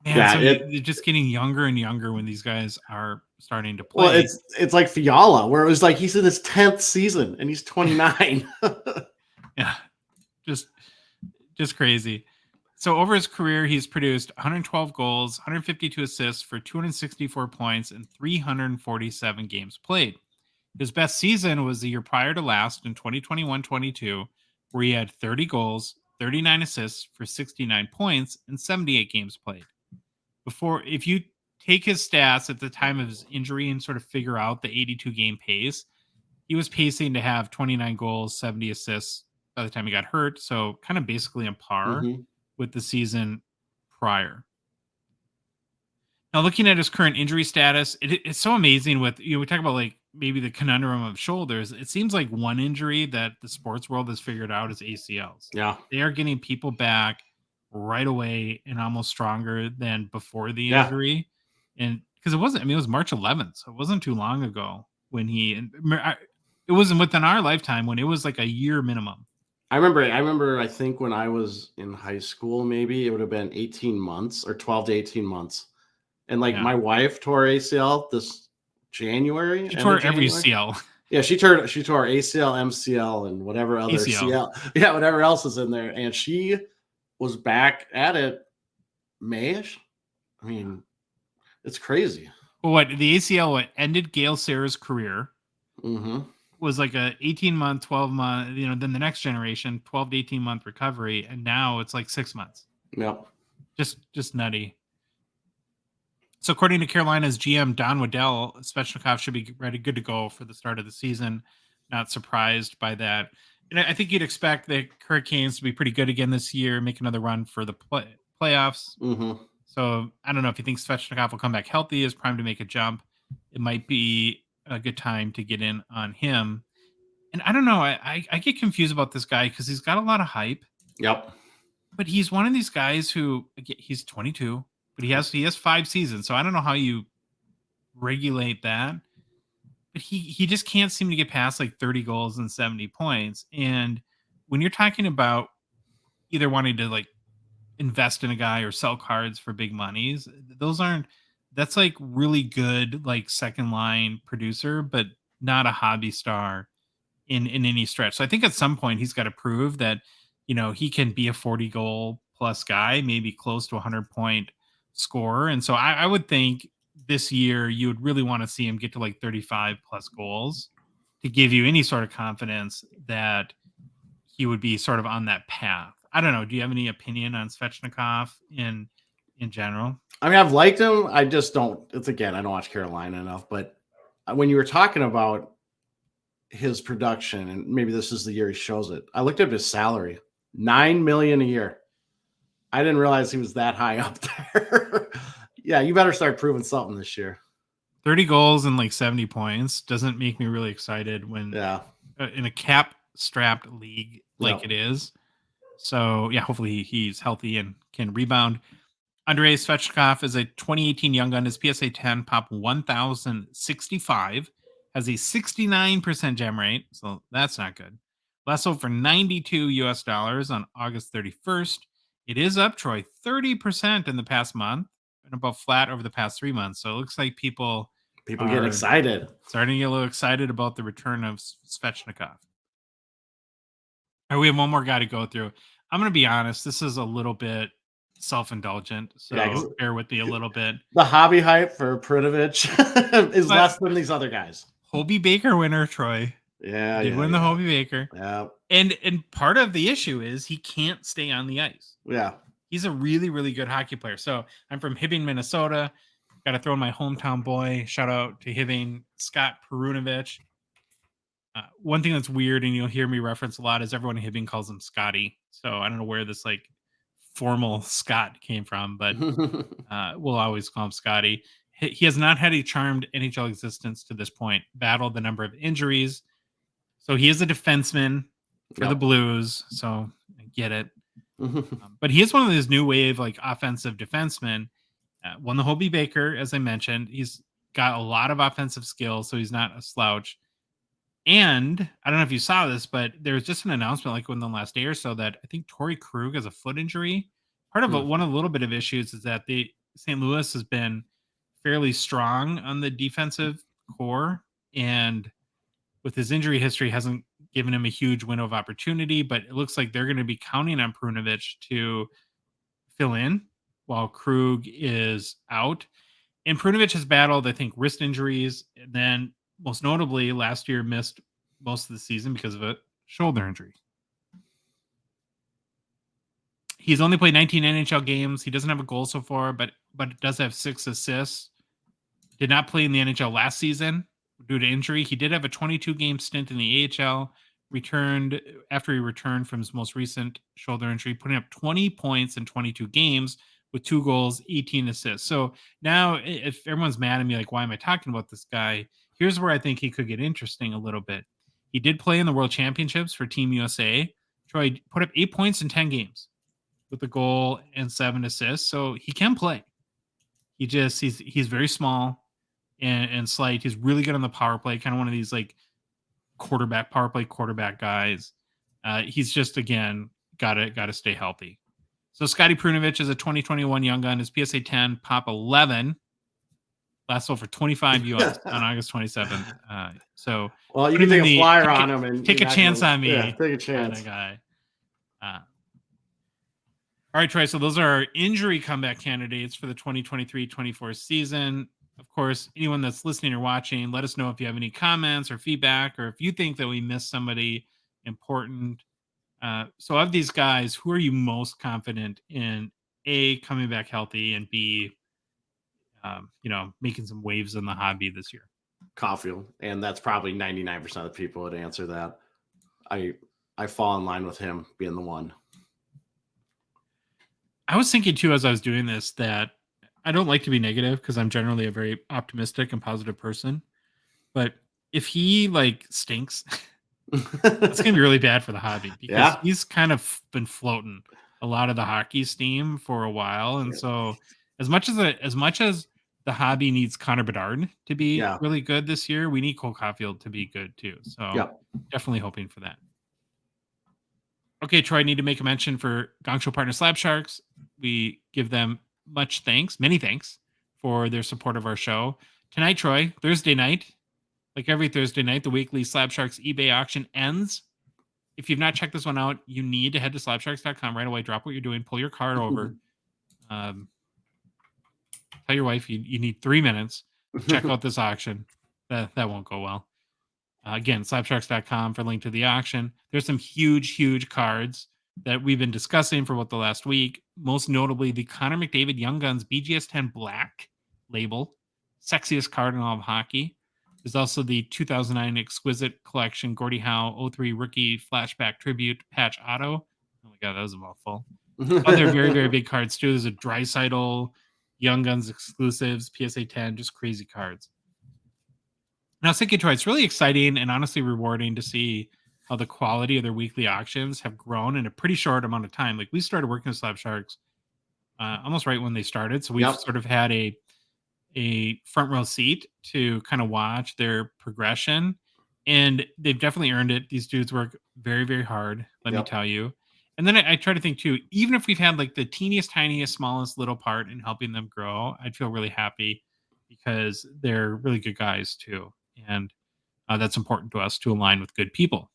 Speaker 1: Man,
Speaker 2: Yeah,
Speaker 1: so they're just getting younger and younger when these guys are starting to play.
Speaker 2: Well, it's like Fiala, where it was like he's in his 10th season and he's 29.
Speaker 1: Yeah, just crazy. So over his career, he's produced 112 goals, 152 assists for 264 points and 347 games played. His best season was the year prior to last in 2021-22, where he had 30 goals, 39 assists for 69 points and 78 games played. If you take his stats at the time of his injury and sort of figure out the 82 game pace, he was pacing to have 29 goals, 70 assists by the time he got hurt. So kind of basically on par with the season prior. Now, looking at his current injury status, it's so amazing with, we talk about like maybe the conundrum of shoulders. It seems like one injury that the sports world has figured out is ACLs.
Speaker 2: Yeah.
Speaker 1: They are getting people back right away and almost stronger than before the injury. And because it was March 11th. So it wasn't too long ago when it wasn't within our lifetime when it was like a year minimum.
Speaker 2: I remember, I think when I was in high school, maybe it would have been 18 months or 12 to 18 months. And like my wife tore ACL this January.
Speaker 1: She tore every CL.
Speaker 2: Yeah, she tore ACL, MCL, and whatever other CL. Yeah, whatever else is in there. And she was back at it May-ish. I mean, it's crazy.
Speaker 1: Well, the ACL ended Gail Sayers' career. Was like a 18-month, 12-month, then the next generation, 12 to 18-month recovery. And now it's like 6 months.
Speaker 2: Yep.
Speaker 1: Just nutty. So according to Carolina's GM, Don Waddell, Svechnikov should be good to go for the start of the season. Not surprised by that. And I think you'd expect the Hurricanes to be pretty good again this year, make another run for the playoffs. So I don't know if you think Svechnikov will come back healthy, is primed to make a jump. It might be a good time to get in on him. And I don't know. I get confused about this guy because he's got a lot of hype.
Speaker 2: Yep.
Speaker 1: But he's one of these guys who, he's 22. But he has 5 seasons, so I don't know how you regulate that. But he just can't seem to get past like 30 goals and 70 points. And when you're talking about either wanting to like invest in a guy or sell cards for big monies, that's like really good like second line producer, but not a hobby star in any stretch. So I think at some point he's got to prove that he can be a 40 goal plus guy, maybe close to 100 point scorer. And so I would think this year you would really want to see him get to like 35 plus goals to give you any sort of confidence that he would be sort of on that path. I don't know. Do you have any opinion on Svechnikov in general?
Speaker 2: I mean, I've liked him. I just don't. It's again, I don't watch Carolina enough. But when you were talking about his production, and maybe this is the year he shows it, I looked up his salary, $9 million a year. I didn't realize he was that high up there. Yeah, you better start proving something this year.
Speaker 1: 30 goals and like 70 points doesn't make me really excited when in a cap-strapped league like it is. So, yeah, hopefully he's healthy and can rebound. Andrei Svechnikov is a 2018 Young Gun. His PSA 10 pop 1,065, has a 69% gem rate, so that's not good. Last sold for $92 on August 31st. It is up, Troy, 30% in the past month and about flat over the past 3 months. So it looks like people
Speaker 2: get excited.
Speaker 1: Starting to get a little excited about the return of Svechnikov. All right, we have one more guy to go through. I'm going to be honest. This is a little bit self-indulgent, so bear with me a little bit.
Speaker 2: The hobby hype for Pritovich is less than these other guys.
Speaker 1: Hobie Baker winner, Troy.
Speaker 2: Yeah,
Speaker 1: He did win the Hobie Baker.
Speaker 2: Yeah.
Speaker 1: And part of the issue is he can't stay on the ice.
Speaker 2: Yeah.
Speaker 1: He's a really, really good hockey player. So I'm from Hibbing, Minnesota. Got to throw in my hometown boy. Shout out to Hibbing, Scott Perunovich. One thing that's weird, and you'll hear me reference a lot, is everyone in Hibbing calls him Scotty. So I don't know where this like formal Scott came from, but we'll always call him Scotty. He has not had a charmed NHL existence to this point. Battled the number of injuries. So he is a defenseman for the Blues. So I get it. But he is one of those new wave like offensive defensemen. Won the Hobie Baker, as I mentioned. He's got a lot of offensive skills, so he's not a slouch. And I don't know if you saw this, but there was just an announcement like within the last day or so that I think Torrey Krug has a foot injury. Part of one of the little bit of issues is that the St. Louis has been fairly strong on the defensive core, and with his injury history hasn't given him a huge window of opportunity, but it looks like they're going to be counting on Perunovich to fill in while Krug is out. And Perunovich has battled, I think, wrist injuries, and then most notably last year missed most of the season because of a shoulder injury. He's only played 19 NHL games. He doesn't have a goal so far, but does have 6 assists. Did not play in the NHL last season due to injury. He did have a 22-game stint in the AHL. Returned after he returned from his most recent shoulder injury, putting up 20 points in 22 games with 2 goals, 18 assists. So now, if everyone's mad at me, like, why am I talking about this guy? Here's where I think he could get interesting a little bit. He did play in the World Championships for Team USA. Troy put up 8 points in 10 games with a goal and 7 assists. So he can play. He's very small and slight. He's really good on the power play, kind of one of these like power play quarterback guys. He's just, again, gotta stay healthy. So Scotty Perunovich is a 2021 young gun. His PSA 10 pop 11 last sold for $25 US on August 27th. So
Speaker 2: well, you can take a flyer on him and
Speaker 1: take a chance on me.
Speaker 2: Yeah, take a chance.
Speaker 1: Guy. All right, Troy. So those are our injury comeback candidates for the 2023-24 season. Of course, anyone that's listening or watching, let us know if you have any comments or feedback, or if you think that we missed somebody important. So of these guys, who are you most confident in A, coming back healthy, and B, making some waves in the hobby this year?
Speaker 2: Caulfield, and that's probably 99% of the people would answer that. I fall in line with him being the one.
Speaker 1: I was thinking too, as I was doing this, that I don't like to be negative because I'm generally a very optimistic and positive person. But if he like stinks, that's gonna be really bad for the hobby, because he's kind of been floating a lot of the hockey steam for a while. And so as much as the hobby needs Connor Bedard to be really good this year, we need Cole Caulfield to be good too. So definitely hoping for that. Okay, Troy, I need to make a mention for Gongshow partner Slab Sharks. We give them many thanks for their support of our show. Tonight, Troy, Thursday night, like every Thursday night, the weekly Slab Sharks eBay auction ends. If you've not checked this one out, you need to head to slabsharks.com right away. Drop what you're doing. Pull your card over. Tell your wife you need 3 minutes to check out this auction. That won't go well. Again, slabsharks.com for a link to the auction. There's some huge cards that we've been discussing for about the last week. Most notably, the Connor McDavid Young Guns BGS 10 Black label. Sexiest card in all of hockey. There's also the 2009 Exquisite Collection Gordie Howe 03 Rookie Flashback Tribute Patch Auto. Oh my God, that was a mouthful. Other very, very big cards too. There's a Draisaitl Young Guns exclusives, PSA 10, just crazy cards. And I was thinking, Troy, it's really exciting and honestly rewarding to see how the quality of their weekly auctions have grown in a pretty short amount of time. Like, we started working with Slab Sharks almost right when they started. So we've sort of had a front row seat to kind of watch their progression. And they've definitely earned it. These dudes work very, very hard, let me tell you. And then I try to think too, even if we've had like the teeniest, tiniest, smallest little part in helping them grow, I'd feel really happy, because they're really good guys too. And that's important to us, to align with good people.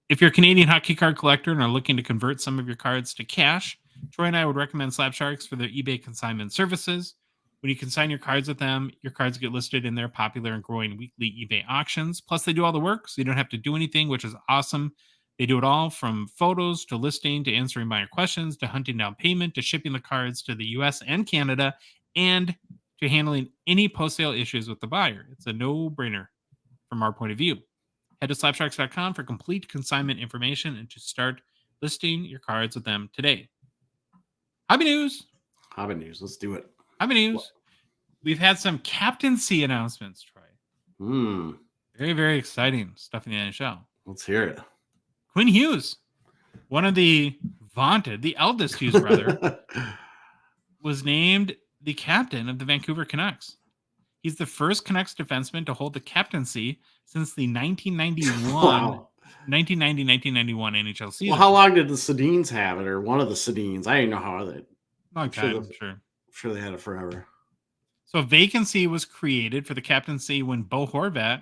Speaker 1: If you're a Canadian hockey card collector and are looking to convert some of your cards to cash, Troy and I would recommend Slab Sharks for their eBay consignment services. When you consign your cards with them, your cards get listed in their popular and growing weekly eBay auctions. Plus, they do all the work, so you don't have to do anything, which is awesome. They do it all from photos to listing to answering minor questions to hunting down payment to shipping the cards to the US and Canada and to handling any post-sale issues with the buyer. It's a no-brainer from our point of view. Head to slapsharks.com for complete consignment information and to start listing your cards with them today. Hobby news.
Speaker 2: Hobby news. Let's do it.
Speaker 1: Hobby news. We've had some captaincy announcements, Troy. Very, very exciting stuff in the NHL.
Speaker 2: Let's hear it.
Speaker 1: Quinn Hughes, one of the vaunted, the eldest Hughes brother, was named the captain of the Vancouver Canucks. He's the first Canucks defenseman to hold the captaincy since the 1990-1991 NHL season.
Speaker 2: Well, how long did the Sedins have it, or one of the Sedins? I didn't know how they.
Speaker 1: Long time, sure.
Speaker 2: I'm sure they had it forever.
Speaker 1: So a vacancy was created for the captaincy when Bo Horvat,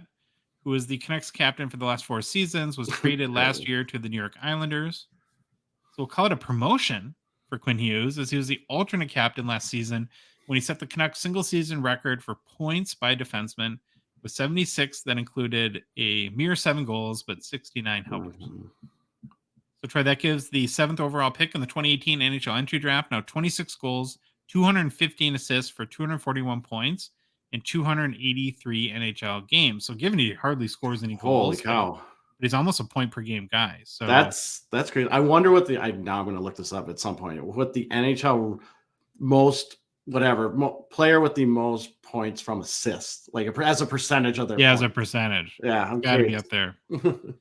Speaker 1: who was the Canucks captain for the last 4 seasons, was traded last year to the New York Islanders. So we'll call it a promotion for Quinn Hughes, as he was the alternate captain last season when he set the Canucks single-season record for points by defenseman with 76 that included a mere 7 goals, but 69 helpers. So, Troy, that gives the 7th overall pick in the 2018 NHL entry draft now 26 goals, 215 assists for 241 points in 283 NHL games. So, given he hardly scores any goals,
Speaker 2: holy cow,
Speaker 1: but he's almost a point per game guy. So
Speaker 2: that's great. I wonder what now I'm going to look this up at some point. What the NHL most player with the most points from assists, like as a percentage of their
Speaker 1: as a percentage.
Speaker 2: Yeah, I'm
Speaker 1: got to be up there. So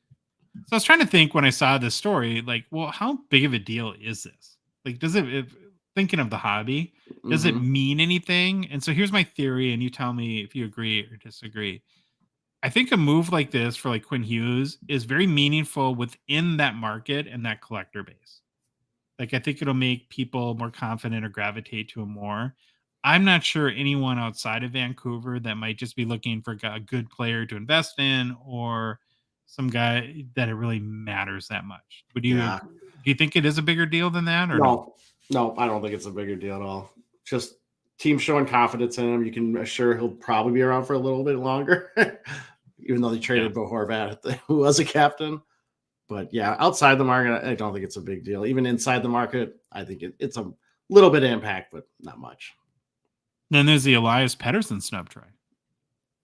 Speaker 1: I was trying to think when I saw this story, like, well, how big of a deal is this? Like, thinking of the hobby, does it mean anything? And so here's my theory, and you tell me if you agree or disagree. I think a move like this for like Quinn Hughes is very meaningful within that market and that collector base. Like, I think it'll make people more confident or gravitate to him more. I'm not sure anyone outside of Vancouver that might just be looking for a good player to invest in or some guy that it really matters that much. Do you think it is a bigger deal than that? Or
Speaker 2: no, I don't think it's a bigger deal at all. Just team showing confidence in him. You can assure he'll probably be around for a little bit longer, even though they traded Bo Horvat, who was a captain. But yeah, outside the market, I don't think it's a big deal. Even inside the market, I think it's a little bit of impact, but not much.
Speaker 1: Then there's the Elias Pettersson snub try.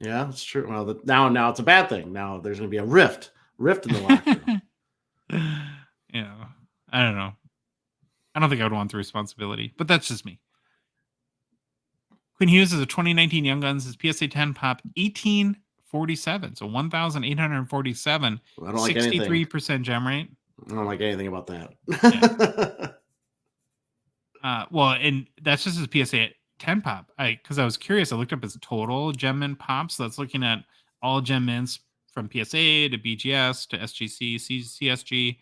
Speaker 2: Yeah, that's true. Well, now it's a bad thing. Now there's going to be a rift in the locker room.
Speaker 1: Yeah, I don't know. I don't think I would want the responsibility, but that's just me. Quinn Hughes is a 2019 Young Guns. His PSA 10 pop 1847, so 1,847. 63% gem rate.
Speaker 2: I don't like anything about that.
Speaker 1: Well, and that's just his PSA 10 pop. Because I was curious, I looked up his total gem mint pop. So that's looking at all gem mints from PSA to BGS to SGC, CSG,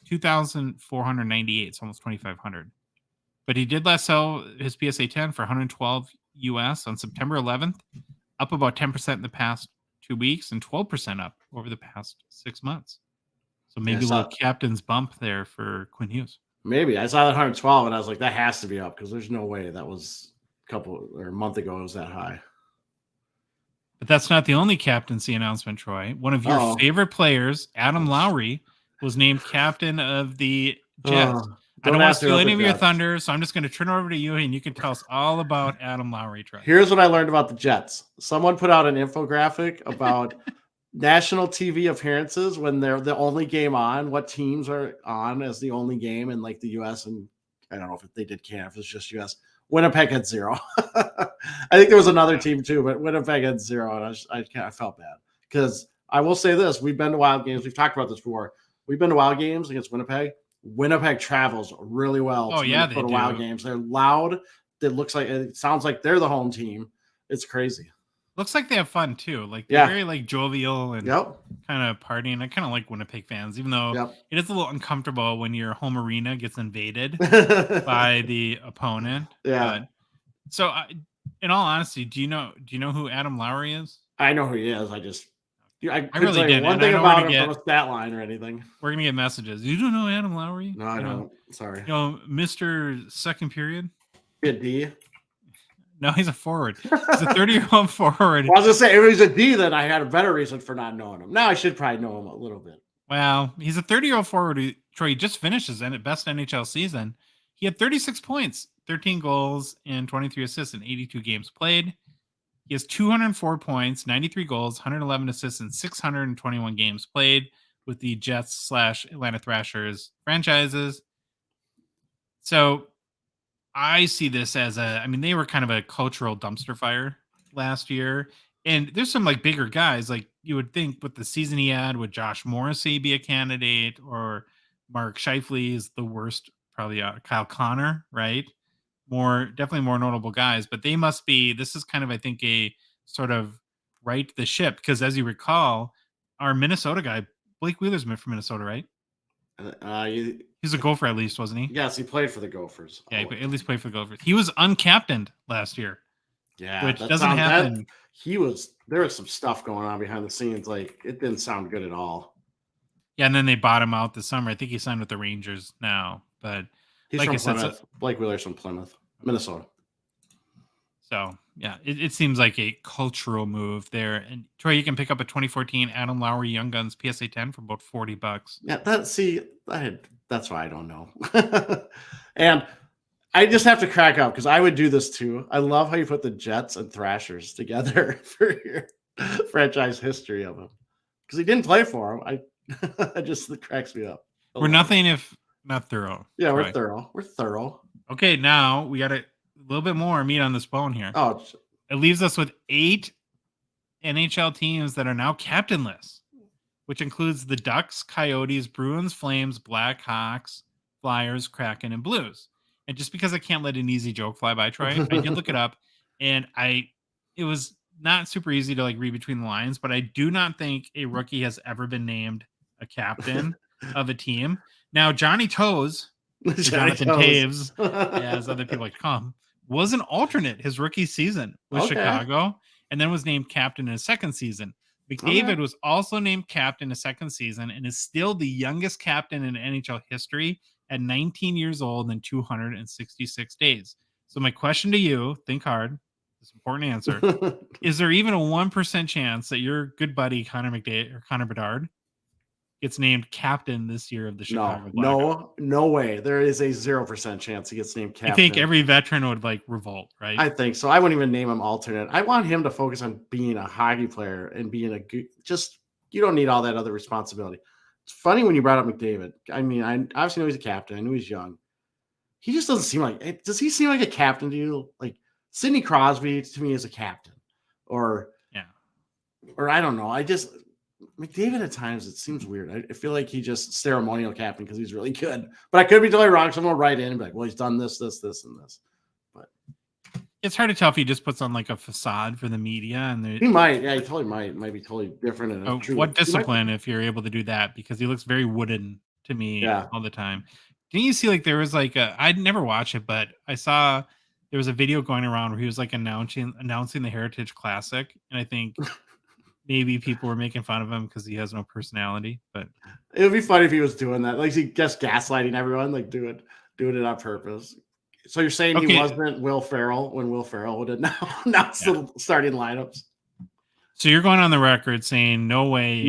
Speaker 1: 2,498. It's almost 2,500. But he did last sell his PSA 10 for 112 US on September 11th, up about 10% in the past 2 weeks and 12% up over the past 6 months. So maybe a little captain's bump there for Quinn Hughes.
Speaker 2: Maybe. I saw that 112 and I was like, that has to be up because there's no way that was a month ago it was that high.
Speaker 1: But that's not the only captaincy announcement, Troy. One of your favorite players, Adam Lowry, was named captain of the Jets. I don't want to steal any of your thunder, so I'm just going to turn it over to you, and you can tell us all about Adam Lowry. Troy.
Speaker 2: Here's what I learned about the Jets. Someone put out an infographic about national TV appearances when they're the only game on, what teams are on as the only game in like the U.S. and I don't know if they did Canada, if it's just U.S. Winnipeg had 0. I think there was another team too, but Winnipeg had 0, and I felt bad because I will say this: we've been to Wild games. We've talked about this before. We've been to Wild games against Winnipeg. Winnipeg travels really well.
Speaker 1: Oh yeah, they do.
Speaker 2: Wild games. They're loud. It sounds like they're the home team. It's crazy.
Speaker 1: Looks like they have fun too. Like they're very like jovial and kind of partying. I kind of like Winnipeg fans, even though it is a little uncomfortable when your home arena gets invaded by the opponent.
Speaker 2: Yeah.
Speaker 1: But, so, in all honesty, do you know who Adam Lowry is?
Speaker 2: I know who he is. I
Speaker 1: really didn't.
Speaker 2: One thing about him from a stat line or anything.
Speaker 1: We're gonna get messages. You don't know Adam Lowry?
Speaker 2: No, I don't. Sorry.
Speaker 1: Mr. Second Period.
Speaker 2: D.
Speaker 1: No, he's a forward. He's a 30-year-old forward.
Speaker 2: Well, I was gonna say, if he's a D, then I had a better reason for not knowing him. Now I should probably know him a little bit.
Speaker 1: Well, he's a 30-year-old forward who, Troy, just finished his best NHL season. He had 36 points, 13 goals, and 23 assists in 82 games played. He has 204 points, 93 goals, 111 assists in 621 games played with the Jets/Atlanta Thrashers franchises. So I see this as they were kind of a cultural dumpster fire last year. And there's some like bigger guys, like you would think with the season he had, would Josh Morrissey be a candidate, or Mark Scheifele is the worst, probably Kyle Connor, right? Definitely more notable guys, but they must be, this is kind of, I think, a sort of right the ship, because as you recall, our Minnesota guy, Blake Wheeler's from Minnesota, right? He's a Gopher at least, wasn't he?
Speaker 2: Yes, he played for the Gophers.
Speaker 1: Yeah, he at least played for the Gophers. He was uncaptained last year.
Speaker 2: Yeah,
Speaker 1: which doesn't happen.
Speaker 2: There was some stuff going on behind the scenes. Like, it didn't sound good at all.
Speaker 1: Yeah, and then they bought him out this summer. I think he signed with the Rangers now, but
Speaker 2: he's
Speaker 1: like
Speaker 2: from
Speaker 1: I said,
Speaker 2: Plymouth. Blake Wheeler's from Plymouth, Minnesota.
Speaker 1: So yeah, it seems like a cultural move there. And Troy, you can pick up a 2014 Adam Lowry Young Guns PSA 10 for about $40.
Speaker 2: Yeah, that's why I don't know. And I just have to crack up because I would do this too. I love how you put the Jets and Thrashers together for your franchise history of them, because he didn't play for them. It just cracks me up.
Speaker 1: We're nothing if not thorough.
Speaker 2: Yeah,
Speaker 1: Troy.
Speaker 2: we're thorough. We're thorough.
Speaker 1: Okay, now we got a little bit more meat on this bone here.
Speaker 2: Oh,
Speaker 1: it leaves us with 8 NHL teams that are now captainless, which includes the Ducks, Coyotes, Bruins, Flames, Blackhawks, Flyers, Kraken, and Blues. And just because I can't let an easy joke fly by, Troy, I did look it up, and it was not super easy to like read between the lines, but I do not think a rookie has ever been named a captain of a team. Now, Johnny Toes, Jonathan Taves, as other people like to call him, was an alternate his rookie season with Chicago, and then was named captain in his second season. McDavid was also named captain a second season and is still the youngest captain in NHL history at 19 years old and 266 days. So my question to you, think hard, this is an important answer. Is there even a 1% chance that your good buddy Connor McDavid or Connor Bedard gets named captain this year of the Chicago Blackhawks?
Speaker 2: No way. There is a 0% chance he gets named captain.
Speaker 1: I think every veteran would like revolt, right?
Speaker 2: I think so. I wouldn't even name him alternate. I want him to focus on being a hockey player and being a good, you don't need all that other responsibility. It's funny when you brought up McDavid. I mean, I obviously know he's a captain. I knew he's young. He just doesn't seem like, does he seem like a captain to you? Like Sidney Crosby to me is a captain, or I don't know. McDavid at times, it seems weird. I feel like he just ceremonial captain because he's really good. But I could be totally wrong. Someone will write in and be like, well, he's done this, and this. But
Speaker 1: it's hard to tell if he just puts on like a facade for the media. And
Speaker 2: he might. Yeah, he totally might. Might be totally different.
Speaker 1: What discipline if you're able to do that? Because he looks very wooden to me all the time. Didn't you see like there was like I'd never watch it, but I saw there was a video going around where he was like announcing the Heritage Classic. And I think maybe people were making fun of him because he has no personality, but
Speaker 2: it would be funny if he was doing that. Like he just gaslighting everyone, like doing it on purpose. So you're saying he wasn't Will Ferrell when Will Ferrell would announce the starting lineups?
Speaker 1: So you're going on the record saying no way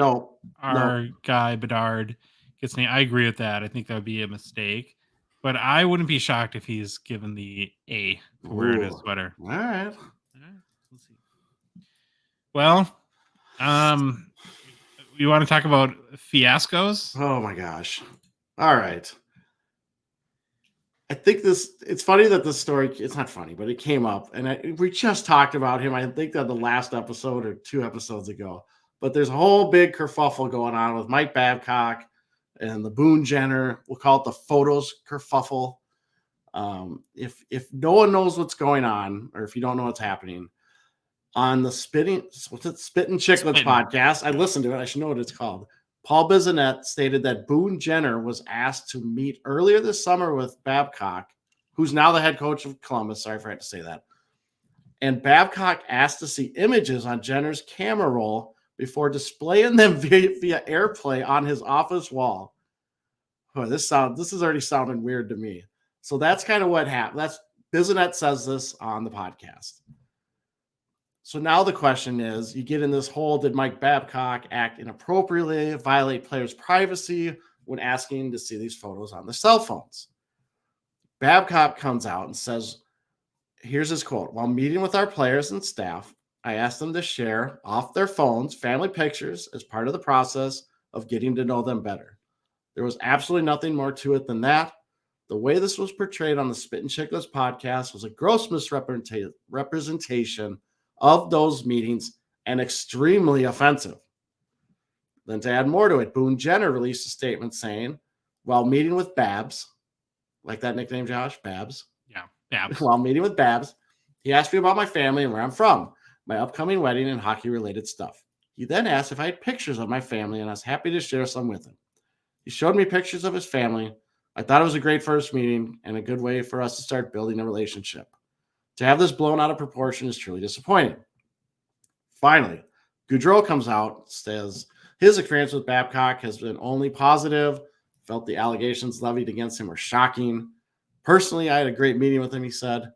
Speaker 1: our guy Bedard gets named. I agree with that. I think that would be a mistake, but I wouldn't be shocked if he's given the A for wearing his sweater.
Speaker 2: All right.
Speaker 1: Let's see. Well, you want to talk about fiascos?
Speaker 2: Oh my gosh. All right. I think it's funny that this story, it's not funny, but it came up and we just talked about him. I think that the last episode or 2 episodes ago, but there's a whole big kerfuffle going on with Mike Babcock and the Boone Jenner. We'll call it the photos kerfuffle. If no one knows what's going on, or if you don't know what's happening, on the Spittin' Chicklets podcast, I listened to it. I should know what it's called. Paul Bissonnette stated that Boone Jenner was asked to meet earlier this summer with Babcock, who's now the head coach of Columbus. Sorry if I had to say that. And Babcock asked to see images on Jenner's camera roll before displaying them via AirPlay on his office wall. Oh, this is already sounding weird to me. So that's kind of what happened. Bissonnette says this on the podcast. So now the question is, you get in this hole, did Mike Babcock act inappropriately, violate players' privacy when asking to see these photos on their cell phones? Babcock comes out and says, here's his quote: while meeting with our players and staff, I asked them to share off their phones family pictures as part of the process of getting to know them better. There was absolutely nothing more to it than that. The way this was portrayed on the Spit and Chicklets podcast was a gross misrepresentation of those meetings and extremely offensive. Then to add more to it, Boone Jenner released a statement saying, while meeting with Babs, like that nickname, Josh, Babs.
Speaker 1: Yeah, Babs.
Speaker 2: While meeting with Babs, he asked me about my family and where I'm from, my upcoming wedding and hockey-related stuff. He then asked if I had pictures of my family, and I was happy to share some with him. He showed me pictures of his family. I thought it was a great first meeting and a good way for us to start building a relationship. To have this blown out of proportion is truly disappointing. Finally, Goudreau comes out, says his experience with Babcock has been only positive, felt the allegations levied against him were shocking. Personally, I had a great meeting with him, he said.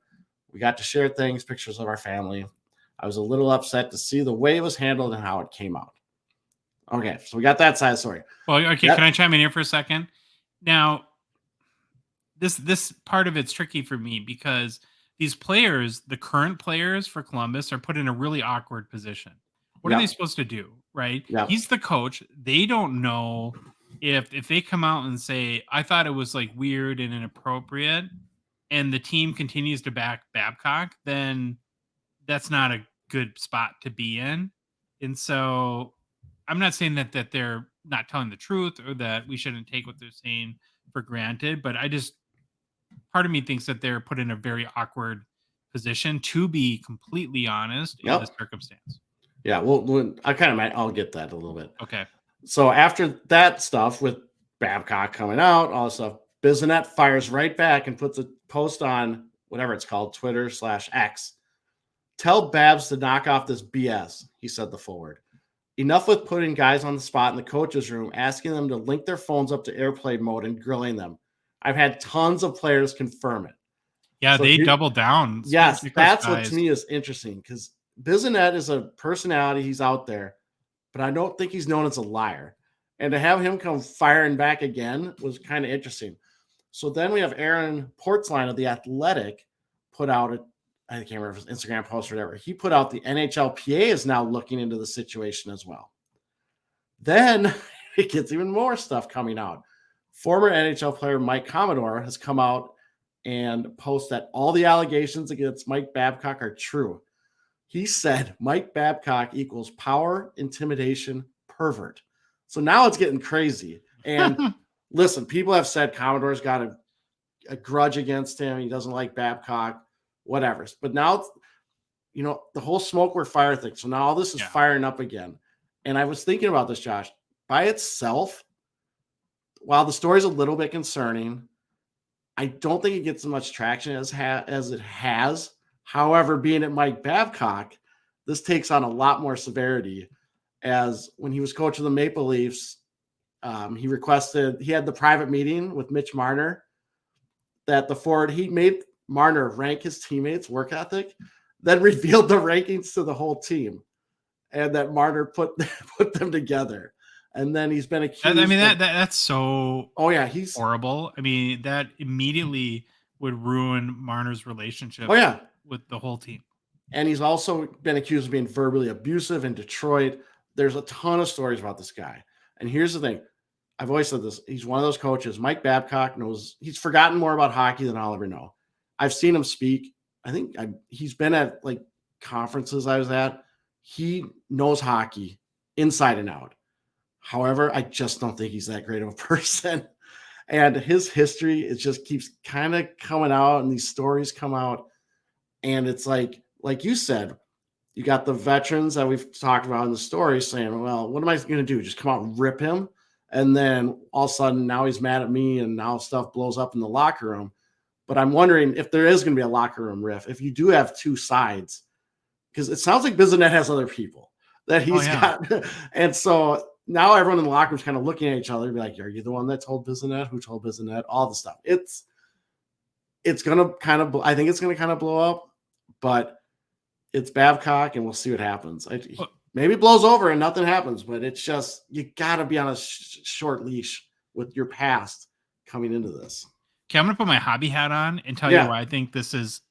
Speaker 2: We got to share things, pictures of our family. I was a little upset to see the way it was handled and how it came out. Okay, so we got that side of the story.
Speaker 1: Well, okay, can I chime in here for a second? Now, this part of it's tricky for me because these players, the current players for Columbus, are put in a really awkward position. What are they supposed to do, right? He's the coach. They don't know if they come out and say, I thought it was like weird and inappropriate, and the team continues to back Babcock, then that's not a good spot to be in. And so I'm not saying that they're not telling the truth or that we shouldn't take what they're saying for granted, but part of me thinks that they're put in a very awkward position, to be completely honest, in this circumstance. Yeah,
Speaker 2: well, I'll get that a little bit.
Speaker 1: Okay.
Speaker 2: So after that stuff with Babcock coming out, all this stuff, Bissonnette fires right back and puts a post on whatever it's called, Twitter/X. Tell Babs to knock off this BS, he said the forward. Enough with putting guys on the spot in the coach's room, asking them to link their phones up to airplane mode and grilling them. I've had tons of players confirm it.
Speaker 1: Yeah, so they double down.
Speaker 2: Yes, that's what to me is interesting, because Bissonnette is a personality. He's out there, but I don't think he's known as a liar. And to have him come firing back again was kind of interesting. So then we have Aaron Portzline of The Athletic put out I can't remember if it was Instagram post or whatever. He put out the NHLPA is now looking into the situation as well. Then it gets even more stuff coming out. Former NHL player Mike Commodore has come out and post that all the allegations against Mike Babcock are true. He said Mike Babcock equals power, intimidation, pervert. So now it's getting crazy. And listen, people have said Commodore's got a grudge against him. He doesn't like Babcock, whatever. But now, the whole smoke or fire thing. So now all this is firing up again. And I was thinking about this, Josh. By itself, while the story's a little bit concerning, I don't think it gets as much traction as it has. However, being at Mike Babcock, this takes on a lot more severity, as when he was coach of the Maple Leafs, he had the private meeting with Mitch Marner that the forward, he made Marner rank his teammates' work ethic, then revealed the rankings to the whole team, and that Marner put them together. And then he's been accused.
Speaker 1: I mean, that's so
Speaker 2: he's
Speaker 1: horrible. I mean, that immediately would ruin Marner's relationship with the whole team.
Speaker 2: And he's also been accused of being verbally abusive in Detroit. There's a ton of stories about this guy. And here's the thing. I've always said this. He's one of those coaches. Mike Babcock he's forgotten more about hockey than I'll ever know. I've seen him speak. I think he's been at like conferences I was at. He knows hockey inside and out. However, I just don't think he's that great of a person. And his history, it just keeps kind of coming out, and these stories come out. And it's like you said, you got the veterans that we've talked about in the story saying, well, what am I going to do? Just come out and rip him? And then all of a sudden now he's mad at me, and now stuff blows up in the locker room. But I'm wondering if there is going to be a locker room riff, if you do have two sides, because it sounds like Bissonnette has other people that he's got. And so now everyone in the locker room is kind of looking at each other and be like, are you the one that told Bissonnette? Who told Bissonnette? All the stuff. It's it's going to kind of, I think it's going to kind of blow up, but it's Babcock and we'll see what happens. Maybe it blows over and nothing happens, but it's just, you got to be on a short leash with your past coming into this.
Speaker 1: Okay, I'm going to put my hobby hat on and tell you why I think this is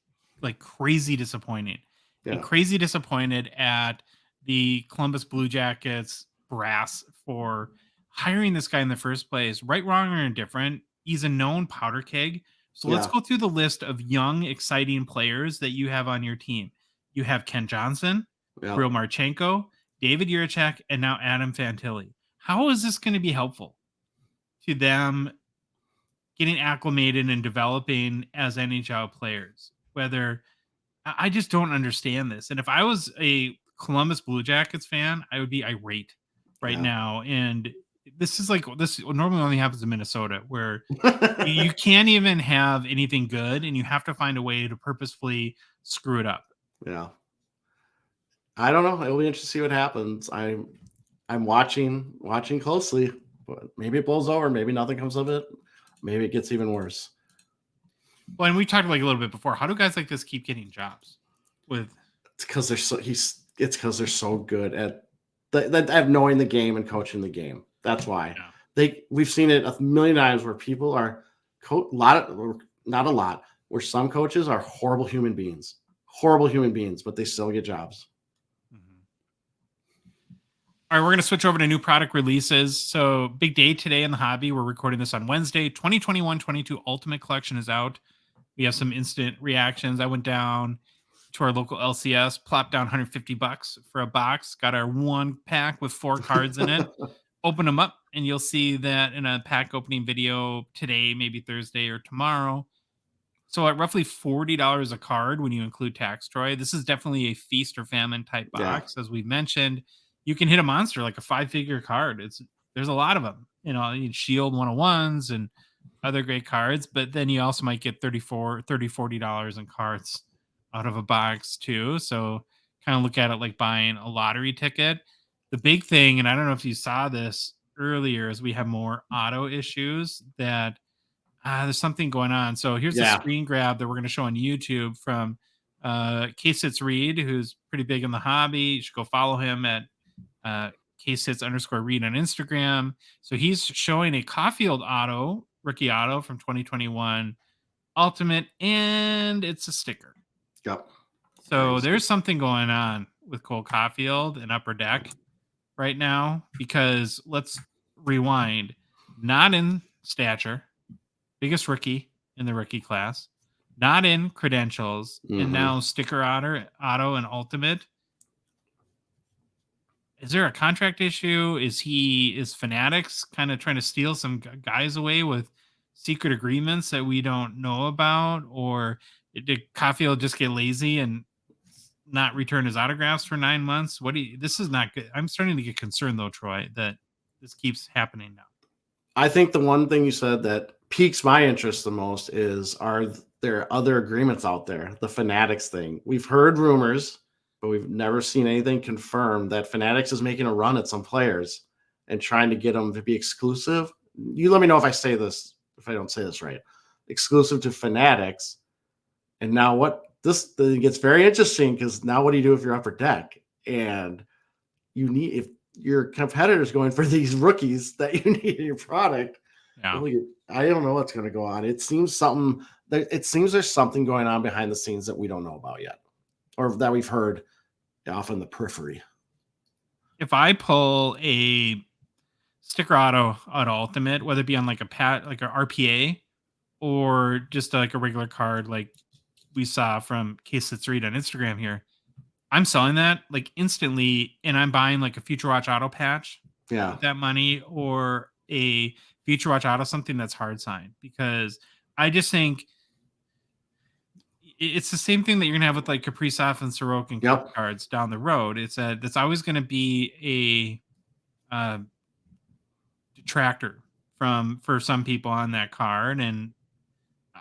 Speaker 1: like crazy disappointing.
Speaker 2: Yeah.
Speaker 1: And crazy disappointed at the Columbus Blue Jackets brass for hiring this guy in the first place. Right, wrong, or indifferent, he's a known powder keg. So let's go through the list of young, exciting players that you have on your team. You have Ken Johnson, Kirill Marchenko, David Jiricek, and now Adam Fantilli. How is this going to be helpful to them getting acclimated and developing as NHL players? Whether I just don't understand this. And if I was a Columbus Blue Jackets fan, I would be irate right now. And this is like, this normally only happens in Minnesota, where you can't even have anything good and you have to find a way to purposefully screw it up.
Speaker 2: Yeah. I don't know. It'll be interesting to see what happens. I'm watching closely, but maybe it blows over. Maybe nothing comes of it. Maybe it gets even worse.
Speaker 1: Well, and we talked like a little bit before. How do guys like this keep getting jobs? It's
Speaker 2: because they're so good at knowing the game and coaching the game. That's why we've seen it a million times where people are where some coaches are horrible human beings, but they still get jobs.
Speaker 1: All right, we're going to switch over to new product releases. So big day today in the hobby. We're recording this on Wednesday. 2021-22 Ultimate Collection is out. We have some instant reactions. I went down to our local LCS, plopped down $150 for a box, got our one pack with 4 cards in it. Open them up, and you'll see that in a pack opening video today, maybe Thursday or tomorrow. So at roughly $40 a card when you include tax, Troy, this is definitely a feast or famine type box. As we mentioned, you can hit a monster like a 5-figure card. There's a lot of them, Shield 101s and other great cards, but then you also might get $40 in cards out of a box too. So kind of look at it like buying a lottery ticket. The big thing, and I don't know if you saw this earlier, is we have more auto issues that there's something going on. So here's a screen grab that we're going to show on YouTube from K-Sits Reed, who's pretty big in the hobby. You should go follow him at K-Sits_Reed on Instagram. So he's showing a Caulfield rookie auto from 2021 Ultimate, and it's a sticker.
Speaker 2: Yep.
Speaker 1: So there's something going on with Cole Caulfield and Upper Deck right now, because let's rewind. Not in stature, biggest rookie in the rookie class, not in credentials, and now sticker auto and Ultimate. Is there a contract issue? Is Fanatics kind of trying to steal some guys away with secret agreements that we don't know about? Or did Caulfield just get lazy and not return his autographs for 9 months? This is not good. I'm starting to get concerned though, Troy, that this keeps happening now.
Speaker 2: I think the one thing you said that piques my interest the most is, are there other agreements out there? The Fanatics thing. We've heard rumors, but we've never seen anything confirmed that Fanatics is making a run at some players and trying to get them to be exclusive. You let me know if I don't say this right. Exclusive to Fanatics. And now this thing gets very interesting, because now what do you do if you're Upper Deck and if your competitor's going for these rookies that you need in your product? I don't know what's going to go on. It seems there's something going on behind the scenes that we don't know about yet, or that we've heard off in the periphery.
Speaker 1: If I pull a sticker auto Ultimate, whether it be on like a RPA or just like a regular card, like we saw from K-Sits Reed on Instagram here, I'm selling that like instantly, and I'm buying like a Future Watch auto patch with that money, or a Future Watch auto something that's hard signed, because I just think it's the same thing that you're gonna have with like Kaprizov and Sorokin cards down the road. That's always going to be a detractor for some people on that card, and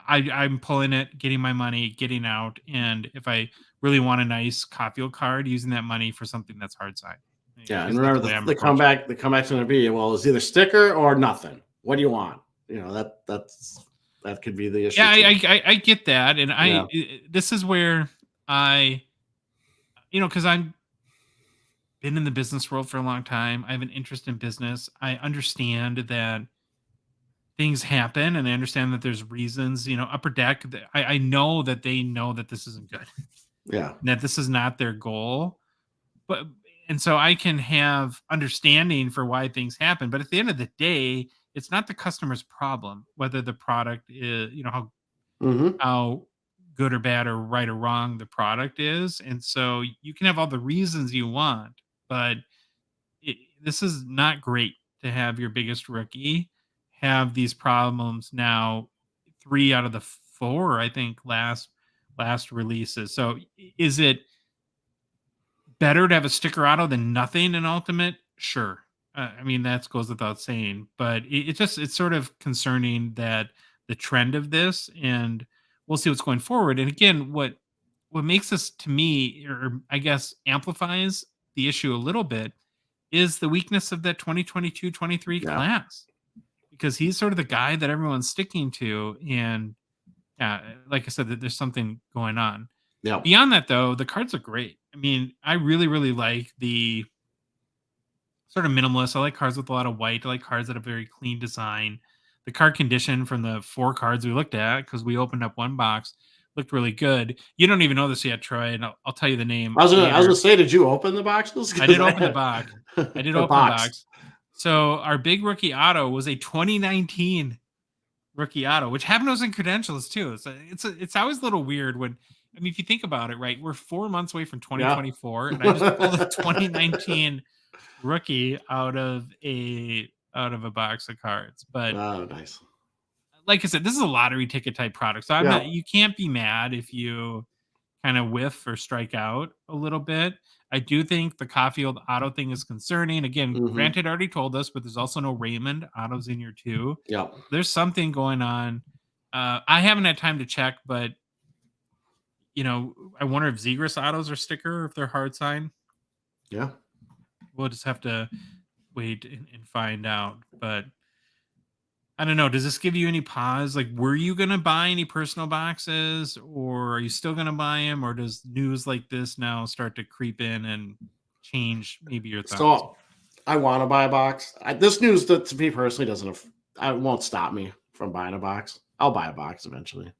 Speaker 1: I'm pulling it, getting my money, getting out, and if I really want a nice Caulfield card, using that money for something that's hard signed.
Speaker 2: Yeah, and remember the comeback's going to be, well, it's either sticker or nothing. What do you want? That's That could be the issue.
Speaker 1: Yeah, I get that, and this is where because I'm been in the business world for a long time. I have an interest in business. I understand that things happen, and I understand that there's reasons. Upper Deck. I know that they know that this isn't good.
Speaker 2: Yeah,
Speaker 1: That this is not their goal, and so I can have understanding for why things happen. But at the end of the day, it's not the customer's problem whether the product is, how good or bad or right or wrong the product is. And so you can have all the reasons you want, but this is not great to have your biggest rookie have these problems now. 3 out of the 4, I think, last releases. So is it better to have a sticker auto than nothing in Ultimate? Sure. I mean, that goes without saying, but it's sort of concerning that the trend of this, and we'll see what's going forward. And again, what makes this, to me, or I guess amplifies the issue a little bit, is the weakness of that 2022-23 class, because he's sort of the guy that everyone's sticking to. And like I said, that there's something going on.
Speaker 2: Yeah.
Speaker 1: Beyond that, though, the cards are great. I mean, I really, really like the sort of minimalist. I like cards with a lot of white. I like cards that have very clean design. The card condition from the 4 cards we looked at, because we opened up one box, looked really good. You don't even know this yet, Troy, and I'll tell you the name.
Speaker 2: I was gonna say, did you open the boxes?
Speaker 1: I did open the box. I did open the box. So our big rookie auto was a 2019 rookie auto, which happened to us in credentials too. So it's always a little weird when, I mean, if you think about it, right? We're 4 months away from 2024, and I just pulled a 2019 rookie out of a box of cards. But
Speaker 2: nice.
Speaker 1: Like I said, this is a lottery ticket type product, so you can't be mad if you kind of whiff or strike out a little bit. I do think the Caulfield auto thing is concerning. Again, granted, already told us, but there's also no Raymond autos in here too.
Speaker 2: Yeah,
Speaker 1: there's something going on. I haven't had time to check, but I wonder if Zegras autos are sticker, if they're hard sign.
Speaker 2: Yeah,
Speaker 1: we'll just have to wait and find out. But I don't know. Does this give you any pause? Like, were you going to buy any personal boxes, or are you still going to buy them? Or does news like this now start to creep in and change maybe your thoughts?
Speaker 2: So I want to buy a box. This news, to me personally, it won't stop me from buying a box. I'll buy a box eventually.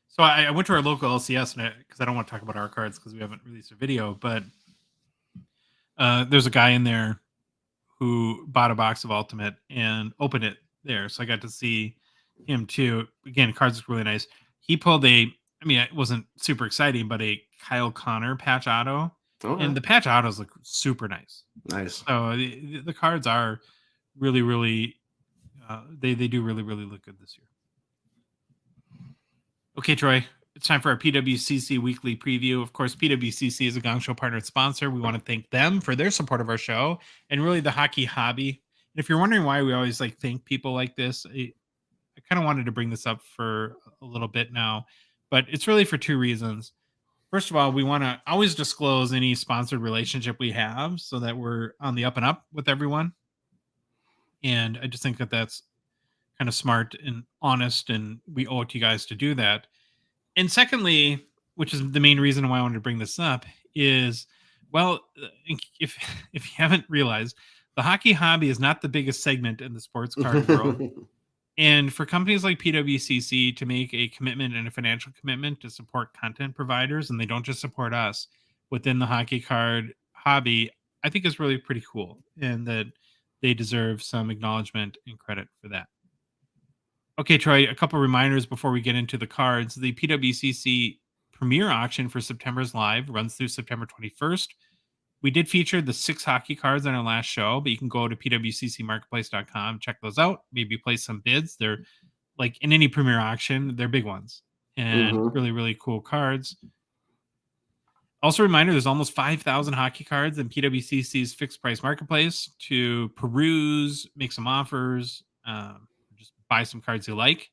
Speaker 1: So I went to our local LCS, because I don't want to talk about our cards because we haven't released a video, but there's a guy in there who bought a box of Ultimate and opened it there. So I got to see him too. Again, cards look really nice. He pulled it wasn't super exciting, but a Kyle Connor patch auto. Okay. And the patch autos look super nice.
Speaker 2: Nice.
Speaker 1: So the cards are really, really, they do really, really look good this year. Okay, Troy, it's time for our PWCC Weekly Preview. Of course, PWCC is a Gongshow partner and sponsor. We want to thank them for their support of our show and really the hockey hobby. And if you're wondering why we always thank people like this, I kind of wanted to bring this up for a little bit now, but it's really for 2 reasons. First of all, we want to always disclose any sponsored relationship we have so that we're on the up and up with everyone. And I just think that that's kind of smart and honest, and we owe it to you guys to do that. And secondly, which is the main reason why I wanted to bring this up, is, well, if you haven't realized, the hockey hobby is not the biggest segment in the sports card world. And for companies like PWCC to make a commitment and a financial commitment to support content providers, and they don't just support us within the hockey card hobby, I think is really pretty cool, and that they deserve some acknowledgement and credit for that. Okay, Troy, a couple reminders before we get into the cards. The PWCC Premier Auction for September's Live runs through September 21st. We did feature the 6 hockey cards on our last show, but you can go to pwccmarketplace.com, check those out, maybe place some bids. They're like in any Premier Auction, they're big ones and really, really cool cards. Also, a reminder, there's almost 5,000 hockey cards in PWCC's fixed price marketplace to peruse, make some offers, just buy some cards you like.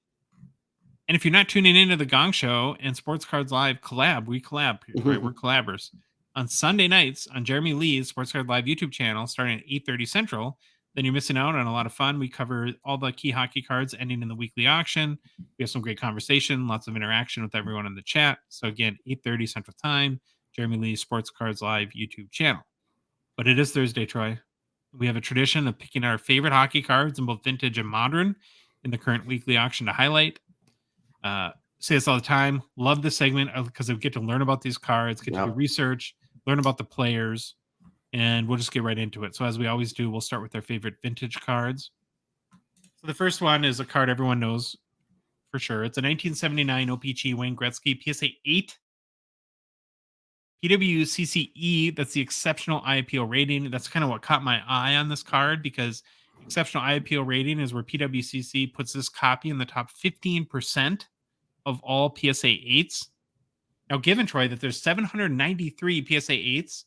Speaker 1: And if you're not tuning into the Gong Show and Sports Cards Live collab, we collab, right? We're collabers. On Sunday nights on Jeremy Lee's Sports Card Live YouTube channel, starting at 8:30 Central, then you're missing out on a lot of fun. We cover all the key hockey cards ending in the weekly auction. We have some great conversation, lots of interaction with everyone in the chat. So again, 8:30 Central Time, Jeremy Lee Sports Cards Live YouTube channel. But it is Thursday, Troy. We have a tradition of picking our favorite hockey cards in both vintage and modern in the current weekly auction to highlight. Say this all the time. Love this segment because I get to learn about these cards, get to do research, learn about the players, and we'll just get right into it. So as we always do, we'll start with our favorite vintage cards. So the first one is a card everyone knows for sure. It's a 1979 OPG Wayne Gretzky PSA 8 PWCC. That's the exceptional eye appeal rating. That's kind of what caught my eye on this card, because exceptional eye appeal rating is where PWCC puts this copy in the top 15% of all PSA 8s. Now, given, Troy, that there's 793 PSA 8s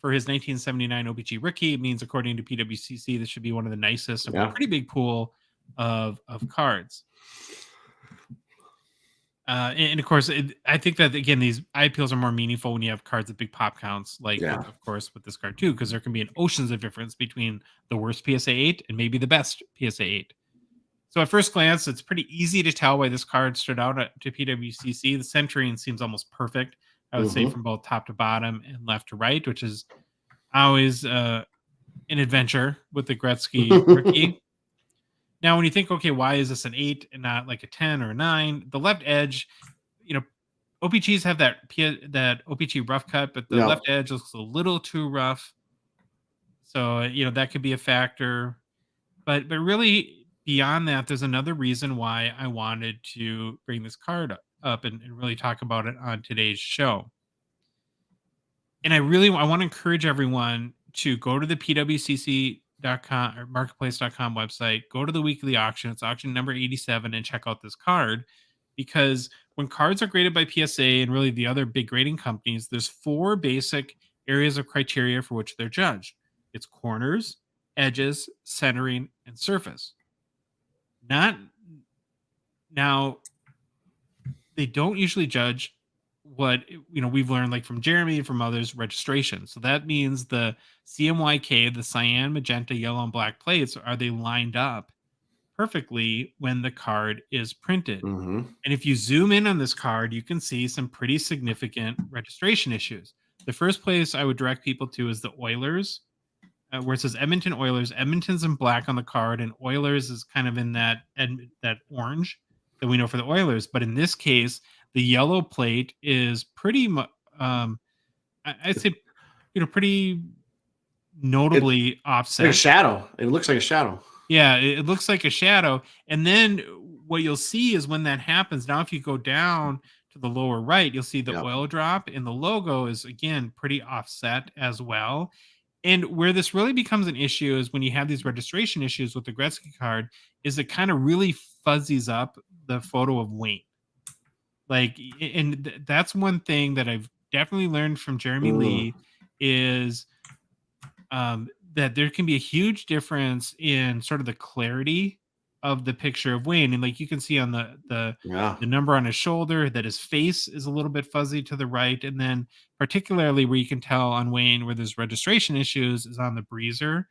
Speaker 1: for his 1979 OPG rookie, it means, according to PWCC, this should be one of the nicest of a pretty big pool of cards. And of course, I think that, again, these eye appeals are more meaningful when you have cards with big pop counts, like, of course, with this card too, because there can be an oceans of difference between the worst PSA 8 and maybe the best PSA 8. So at first glance, it's pretty easy to tell why this card stood out to PWCC. The centering seems almost perfect, I would say, from both top to bottom and left to right, which is always an adventure with the Gretzky rookie. Now, when you think, okay, why is this an 8 and not like a 10 or a 9? The left edge, OPGs have that OPG rough cut, but the left edge looks a little too rough. So, that could be a factor. But really, beyond that, there's another reason why I wanted to bring this card up and really talk about it on today's show. And I want to encourage everyone to go to the PWCC.com or marketplace.com website, go to the weekly auction. It's auction number 87, and check out this card, because when cards are graded by PSA and really the other big grading companies, there's 4 basic areas of criteria for which they're judged. It's corners, edges, centering, and surface. Now, they don't usually judge what we've learned, like from Jeremy and from others, registration. So that means the CMYK, the cyan, magenta, yellow, and black plates, are they lined up perfectly when the card is printed? And if you zoom in on this card, you can see some pretty significant registration issues. The first place I would direct people to is the Oilers, where it says Edmonton Oilers. Edmonton's in black on the card, and Oilers is kind of in that orange that we know for the Oilers. But in this case, the yellow plate is pretty, I'd say, pretty notably offset.
Speaker 2: Like a shadow. It looks like a shadow.
Speaker 1: Yeah, it looks like a shadow. And then what you'll see is when that happens, now if you go down to the lower right, you'll see the oil drop, and the logo is, again, pretty offset as well. And where this really becomes an issue is when you have these registration issues with the Gretzky card, is it kind of really fuzzies up the photo of Wayne. And that's one thing that I've definitely learned from Jeremy Lee, is that there can be a huge difference in sort of the clarity of the picture of Wayne. And like you can see on the number on his shoulder, that his face is a little bit fuzzy to the right. And then particularly where you can tell on Wayne where there's registration issues is on the breezer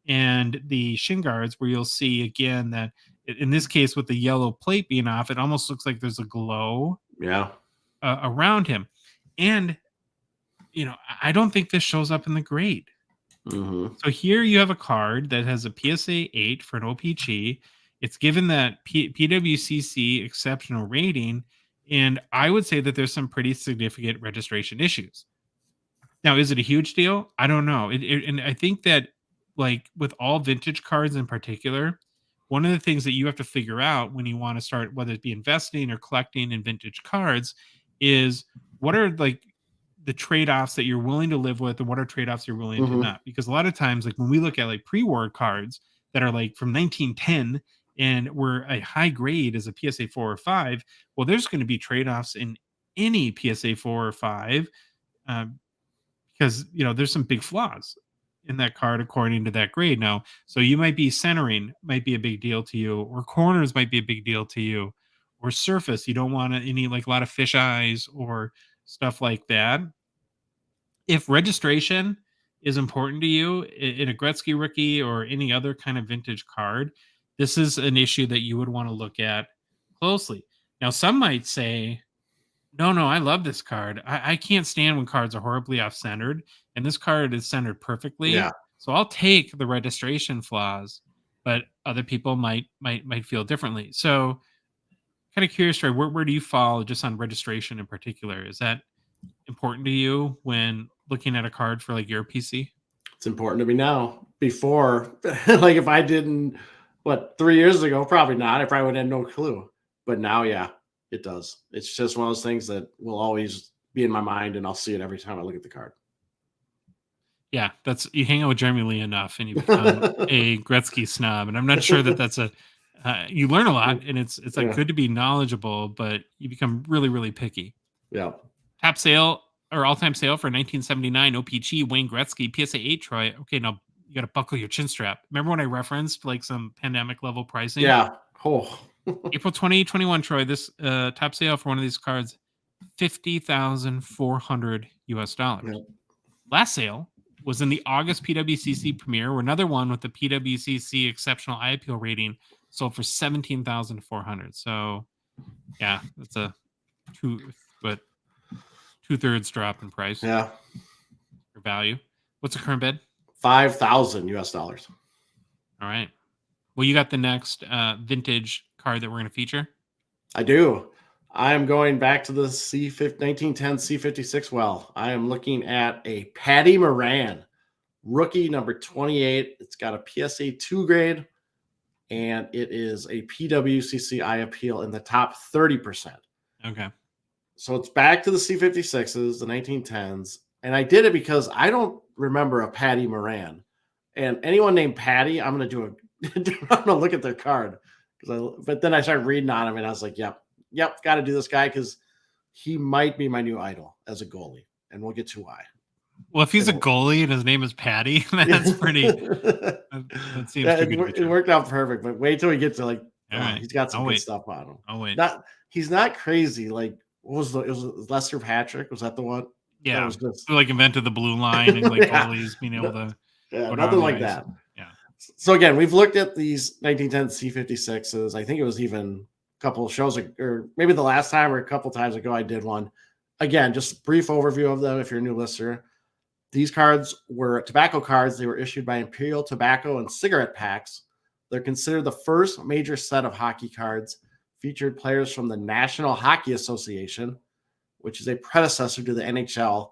Speaker 1: and the shin guards, where you'll see again that in this case, with the yellow plate being off, it almost looks like there's a glow around him. And, I don't think this shows up in the grade. So here you have a card that has a PSA 8 for an OPG. It's given that PWCC exceptional rating, and I would say that there's some pretty significant registration issues. Now, is it a huge deal? I don't know. And I think that, like with all vintage cards in particular, one of the things that you have to figure out when you want to start, whether it be investing or collecting in vintage cards, is what are like the trade-offs that you're willing to live with, and what are trade-offs you're willing to not. Because a lot of times, like when we look at like pre-war cards that are like from 1910 and were a high grade as a PSA 4 or 5, well, there's going to be trade-offs in any PSA 4 or 5 because there's some big flaws in that card according to that grade. Now, so you might be centering might be a big deal to you, or corners might be a big deal to you, or surface, you don't want any like a lot of fish eyes or stuff like that. If registration is important to you in a Gretzky rookie or any other kind of vintage card, this is an issue that you would want to look at closely. Now, some might say, no, I love this card. I can't stand when cards are horribly off-centered, and this card is centered perfectly.
Speaker 2: Yeah.
Speaker 1: So I'll take the registration flaws, but other people might feel differently. So kind of curious, Trey, where do you fall just on registration in particular? Is that important to you when looking at a card for like your PC?
Speaker 2: It's important to me now. Before, like if I didn't, 3 years ago, probably not. I probably would have no clue. But now, yeah, it does. It's just one of those things that will always be in my mind, and I'll see it every time I look at the card.
Speaker 1: Yeah, that's you hang out with Jeremy Lee enough, and you become a Gretzky snob. And I'm not sure that that's a you learn a lot, and it's like good to be knowledgeable, but you become really really picky.
Speaker 2: Yeah.
Speaker 1: Top sale or all time sale for 1979 OPG Wayne Gretzky PSA 8 Troy. Okay, now you got to buckle your chin strap. Remember when I referenced like some pandemic level pricing?
Speaker 2: Yeah. Oh.
Speaker 1: April 2021 Troy. This top sale for one of these cards, $50,400 US.
Speaker 2: Yeah.
Speaker 1: Last sale was in the August PWCC premiere, where another one with the PWCC exceptional eye appeal rating sold for $17,400. So, yeah, that's a two-thirds drop in price.
Speaker 2: Yeah,
Speaker 1: or value. What's the current bid?
Speaker 2: $5,000 US. All
Speaker 1: right. Well, you got the next vintage card that we're going to feature.
Speaker 2: I do. I am going back to the 1910 C56 well. I am looking at a Patty Moran, rookie number 28. It's got a PSA 2 grade, and it is a PWCC eye appeal in the top 30%.
Speaker 1: Okay.
Speaker 2: So it's back to the C56s, the 1910s. And I did it because I don't remember a Patty Moran. And anyone named Patty, I'm going to I'm going to look at their card. But then I started reading on him, and I was like, yep, got to do this guy because he might be my new idol as a goalie, and we'll get to why.
Speaker 1: Well, if he's a goalie and his name is Patty, that's pretty. That seems
Speaker 2: it worked out perfect. But wait till we get to
Speaker 1: right.
Speaker 2: He's got some good stuff on him.
Speaker 1: Oh wait,
Speaker 2: he's not crazy. Like what was it was Lester Patrick? Was that the one?
Speaker 1: Yeah,
Speaker 2: that was just,
Speaker 1: like invented the blue line and like goalies being able to.
Speaker 2: Nothing like that.
Speaker 1: Yeah.
Speaker 2: So again, we've looked at these 1910 C56s. I think it was even a couple of shows, or maybe the last time or a couple times ago, I did one. Again, just brief overview of them if you're a new listener. These cards were tobacco cards. They were issued by Imperial Tobacco and cigarette packs. They're considered the first major set of hockey cards, featured players from the National Hockey Association, which is a predecessor to the NHL.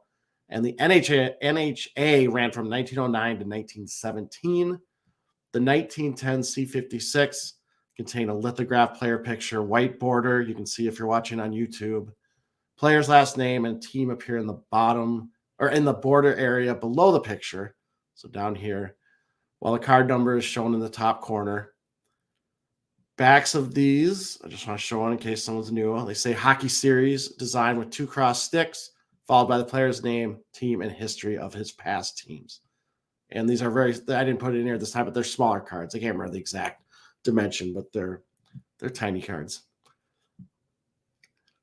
Speaker 2: And the NHA ran from 1909 to 1917. The 1910 C56 contain a lithograph player picture, white border. You can see if you're watching on YouTube. Player's last name and team appear in the bottom or in the border area below the picture. So down here, while the card number is shown in the top corner. Backs of these, I just want to show one in case someone's new. They say Hockey Series, designed with 2 cross sticks, followed by the player's name, team, and history of his past teams. And these are I didn't put it in here this time, but they're smaller cards. I can't remember the exact dimension, but they're tiny cards.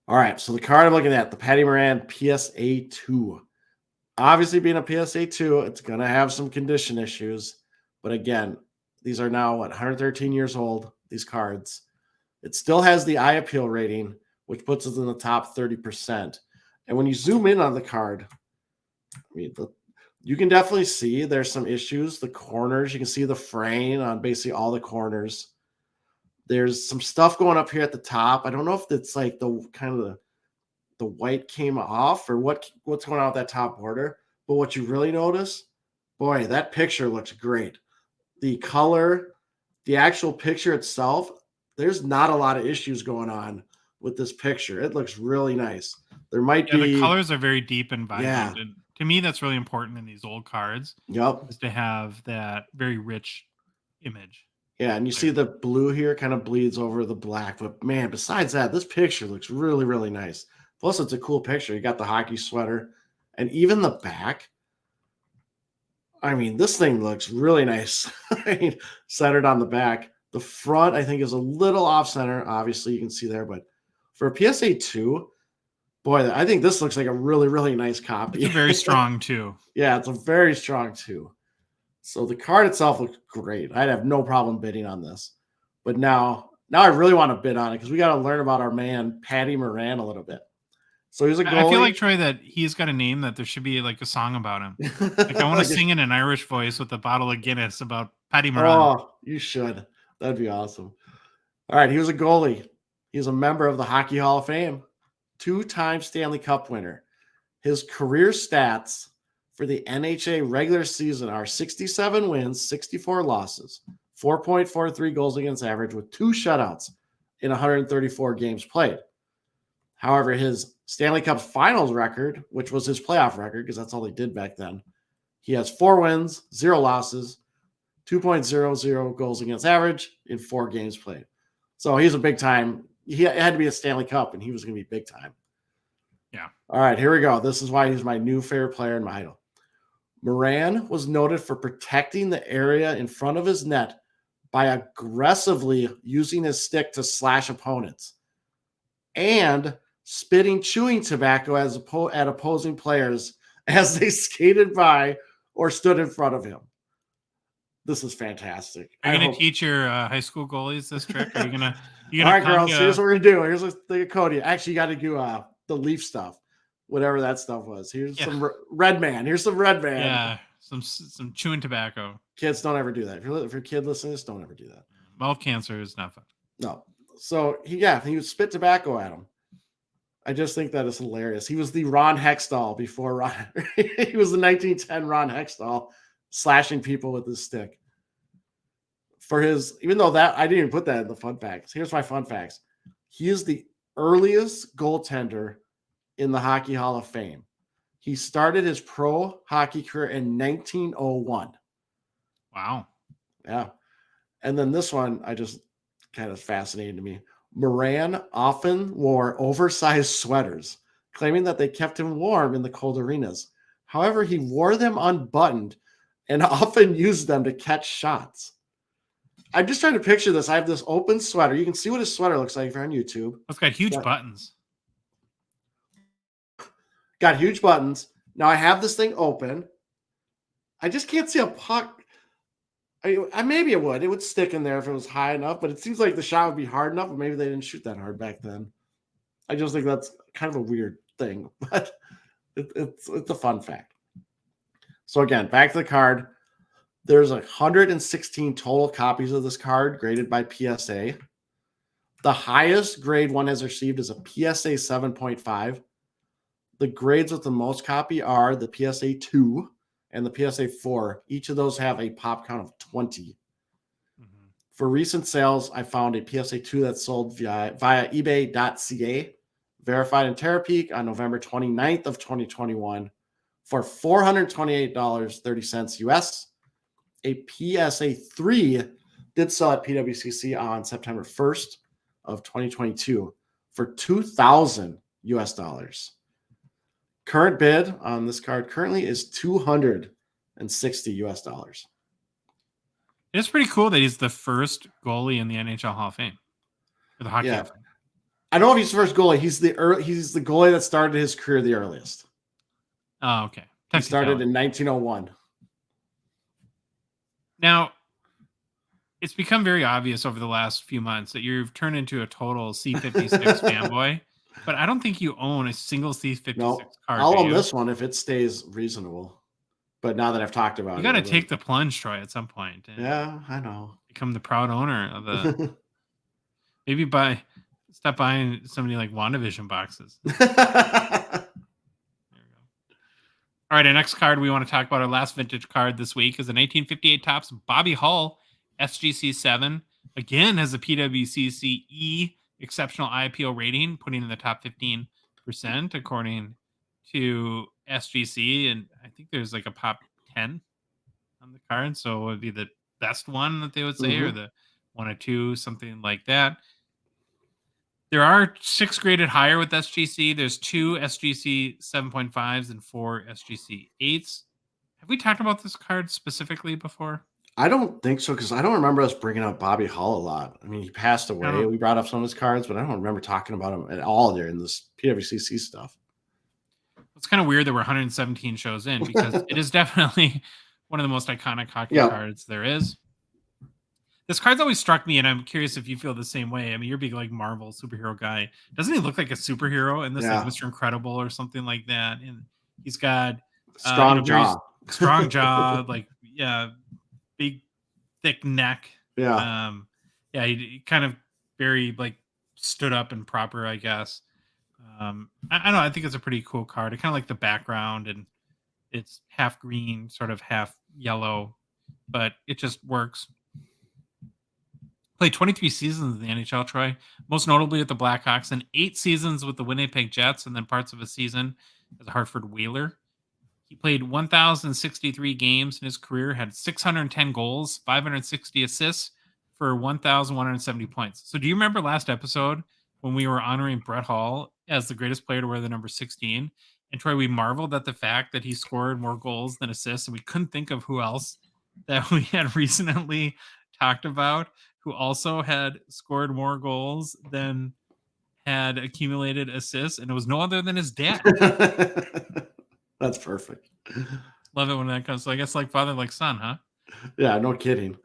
Speaker 2: All right, so the card I'm looking at, the Patty Moran PSA 2. Obviously, being a PSA 2, it's going to have some condition issues. But again, these are now, 113 years old, these cards. It still has the eye appeal rating, which puts it in the top 30%. And when you zoom in on the card, you can definitely see there's some issues. The corners, you can see the fraying on basically all the corners. There's some stuff going up here at the top. I don't know if it's like the kind of the white came off or what's going on with that top border. But what you really notice, boy, that picture looks great. The color, the actual picture itself, there's not a lot of issues going on with this picture. It looks really nice. There might be
Speaker 1: the colors are very deep and vibrant.
Speaker 2: Yeah.
Speaker 1: And to me, that's really important in these old cards.
Speaker 2: Yep.
Speaker 1: Is to have that very rich image.
Speaker 2: Yeah, and you see the blue here kind of bleeds over the black. But man, besides that, this picture looks really, really nice. Plus, it's a cool picture. You got the hockey sweater. And even the back. I mean, this thing looks really nice. Centered on the back. The front, I think, is a little off-center. Obviously, you can see there. But for a PSA 2, Boy, I think this looks like a really, really nice copy.
Speaker 1: It's a very strong 2.
Speaker 2: Yeah, it's a very strong 2. So the card itself looks great. I'd have no problem bidding on this. But now I really want to bid on it because we got to learn about our man, Patty Moran, a little bit. So he's a goalie.
Speaker 1: I feel like, Troy, that he's got a name that there should be like a song about him. Like I want to sing in an Irish voice with a bottle of Guinness about Patty Moran.
Speaker 2: Oh, you should. That'd be awesome. All right, he was a goalie. He's a member of the Hockey Hall of Fame, 2-time Stanley Cup winner. His career stats for the NHA regular season are 67 wins, 64 losses, 4.43 goals against average with 2 shutouts in 134 games played. However, his Stanley Cup finals record, which was his playoff record, because that's all he did back then, he has 4 wins, 0 losses, 2.00 goals against average in 4 games played. So he's a big time. He had to be a Stanley Cup, and he was going to be big time.
Speaker 1: Yeah.
Speaker 2: All right, here we go. This is why he's my new favorite player in my idol. Moran was noted for protecting the area in front of his net by aggressively using his stick to slash opponents and spitting chewing tobacco at opposing players as they skated by or stood in front of him. This is fantastic.
Speaker 1: Are you going to teach your high school goalies this trick? Are you going to?
Speaker 2: All right, girls, here's what we're going to do. Here's the Cody. Actually, you got to do the Leaf stuff. Whatever that stuff was. Here's some Red Man. Here's some Red Man.
Speaker 1: Yeah, some chewing tobacco.
Speaker 2: Kids, don't ever do that. If you're a kid listening to this, don't ever do that.
Speaker 1: Mouth cancer is not fun.
Speaker 2: No. So he would spit tobacco at him. I just think that is hilarious. He was the Ron Hextall before Ron. He was the 1910 Ron Hextall slashing people with his stick. Even though that I didn't even put that in the fun facts. Here's my fun facts. He is the earliest goaltender in the Hockey Hall of Fame. He started his pro hockey career in 1901.
Speaker 1: Wow.
Speaker 2: Yeah. And then this one, I just kind of fascinated to me. Moran often wore oversized sweaters, claiming that they kept him warm in the cold arenas. However, he wore them unbuttoned and often used them to catch shots. I'm just trying to picture this. I have this open sweater. You can see what his sweater looks like if you're on YouTube.
Speaker 1: It's got huge buttons.
Speaker 2: Got huge buttons. Now I have this thing open. I just can't see a puck. Maybe it would. It would stick in there if it was high enough, but it seems like the shot would be hard enough, but maybe they didn't shoot that hard back then. I just think that's kind of a weird thing, but it's a fun fact. So again, back to the card. There's 116 total copies of this card graded by PSA. The highest grade one has received is a PSA 7.5. The grades with the most copy are the PSA 2 and the PSA 4. Each of those have a pop count of 20. Mm-hmm. For recent sales, I found a PSA 2 that sold via ebay.ca, verified in Terapeak on November 29th of 2021 for $428.30 US. A PSA 3 did sell at PWCC on September 1st of 2022 for $2,000 US. Current bid on this card currently is $260 US.
Speaker 1: It's pretty cool that he's the first goalie in the NHL Hall of Fame for the hockey.
Speaker 2: Yeah. I don't know if he's the first goalie. He's the goalie that started his career the earliest.
Speaker 1: Oh, okay.
Speaker 2: He started in 1901.
Speaker 1: Now, it's become very obvious over the last few months that you've turned into a total C56 fanboy. But I don't think you own a single C56 card.
Speaker 2: I'll own this one if it stays reasonable. But now that I've talked about
Speaker 1: it, you got to take the plunge, Troy, at some point.
Speaker 2: Yeah, I know.
Speaker 1: Become the proud owner of the. Maybe stop buying so many like WandaVision boxes. There we go. All right, our next card we want to talk about, our last vintage card this week, is a 1958 Topps Bobby Hull SGC 7. Again, has a PWCC E exceptional IPO rating, putting in the top 15% according to SGC, and I think there's like a pop 10 on the card, so it would be the best one that they would say, or the 1 or 2, something like that. There are 6 graded higher with SGC. There's 2 SGC 7.5s and 4 SGC 8s. Have we talked about this card specifically before?
Speaker 2: I don't think so, because I don't remember us bringing up Bobby Hull a lot. I mean, he passed away. We brought up some of his cards, but I don't remember talking about him at all during this PWCC stuff.
Speaker 1: It's kind of weird that we're 117 shows in, because it is definitely one of the most iconic hockey cards there is. This card's always struck me, and I'm curious if you feel the same way. I mean, you're a big like Marvel superhero guy. Doesn't he look like a superhero in this, like Mr. Incredible or something like that? And he's got
Speaker 2: strong
Speaker 1: jaw, like big thick neck. He kind of very like stood up and proper, I guess. I don't know. I think it's a pretty cool card. I kind of like the background, and it's half green, sort of half yellow, but it just works. Played 23 seasons in the NHL, Troy, most notably with the Blackhawks, and 8 seasons with the Winnipeg Jets, and then parts of a season as a Hartford Whaler. He played 1,063 games in his career, had 610 goals, 560 assists for 1,170 points. So do you remember last episode when we were honoring Brett Hull as the greatest player to wear the number 16? And Troy, we marveled at the fact that he scored more goals than assists, and we couldn't think of who else that we had recently talked about who also had scored more goals than had accumulated assists, and it was no other than his dad.
Speaker 2: That's perfect.
Speaker 1: Love it when that comes. So I guess like father, like son, huh?
Speaker 2: Yeah, no kidding.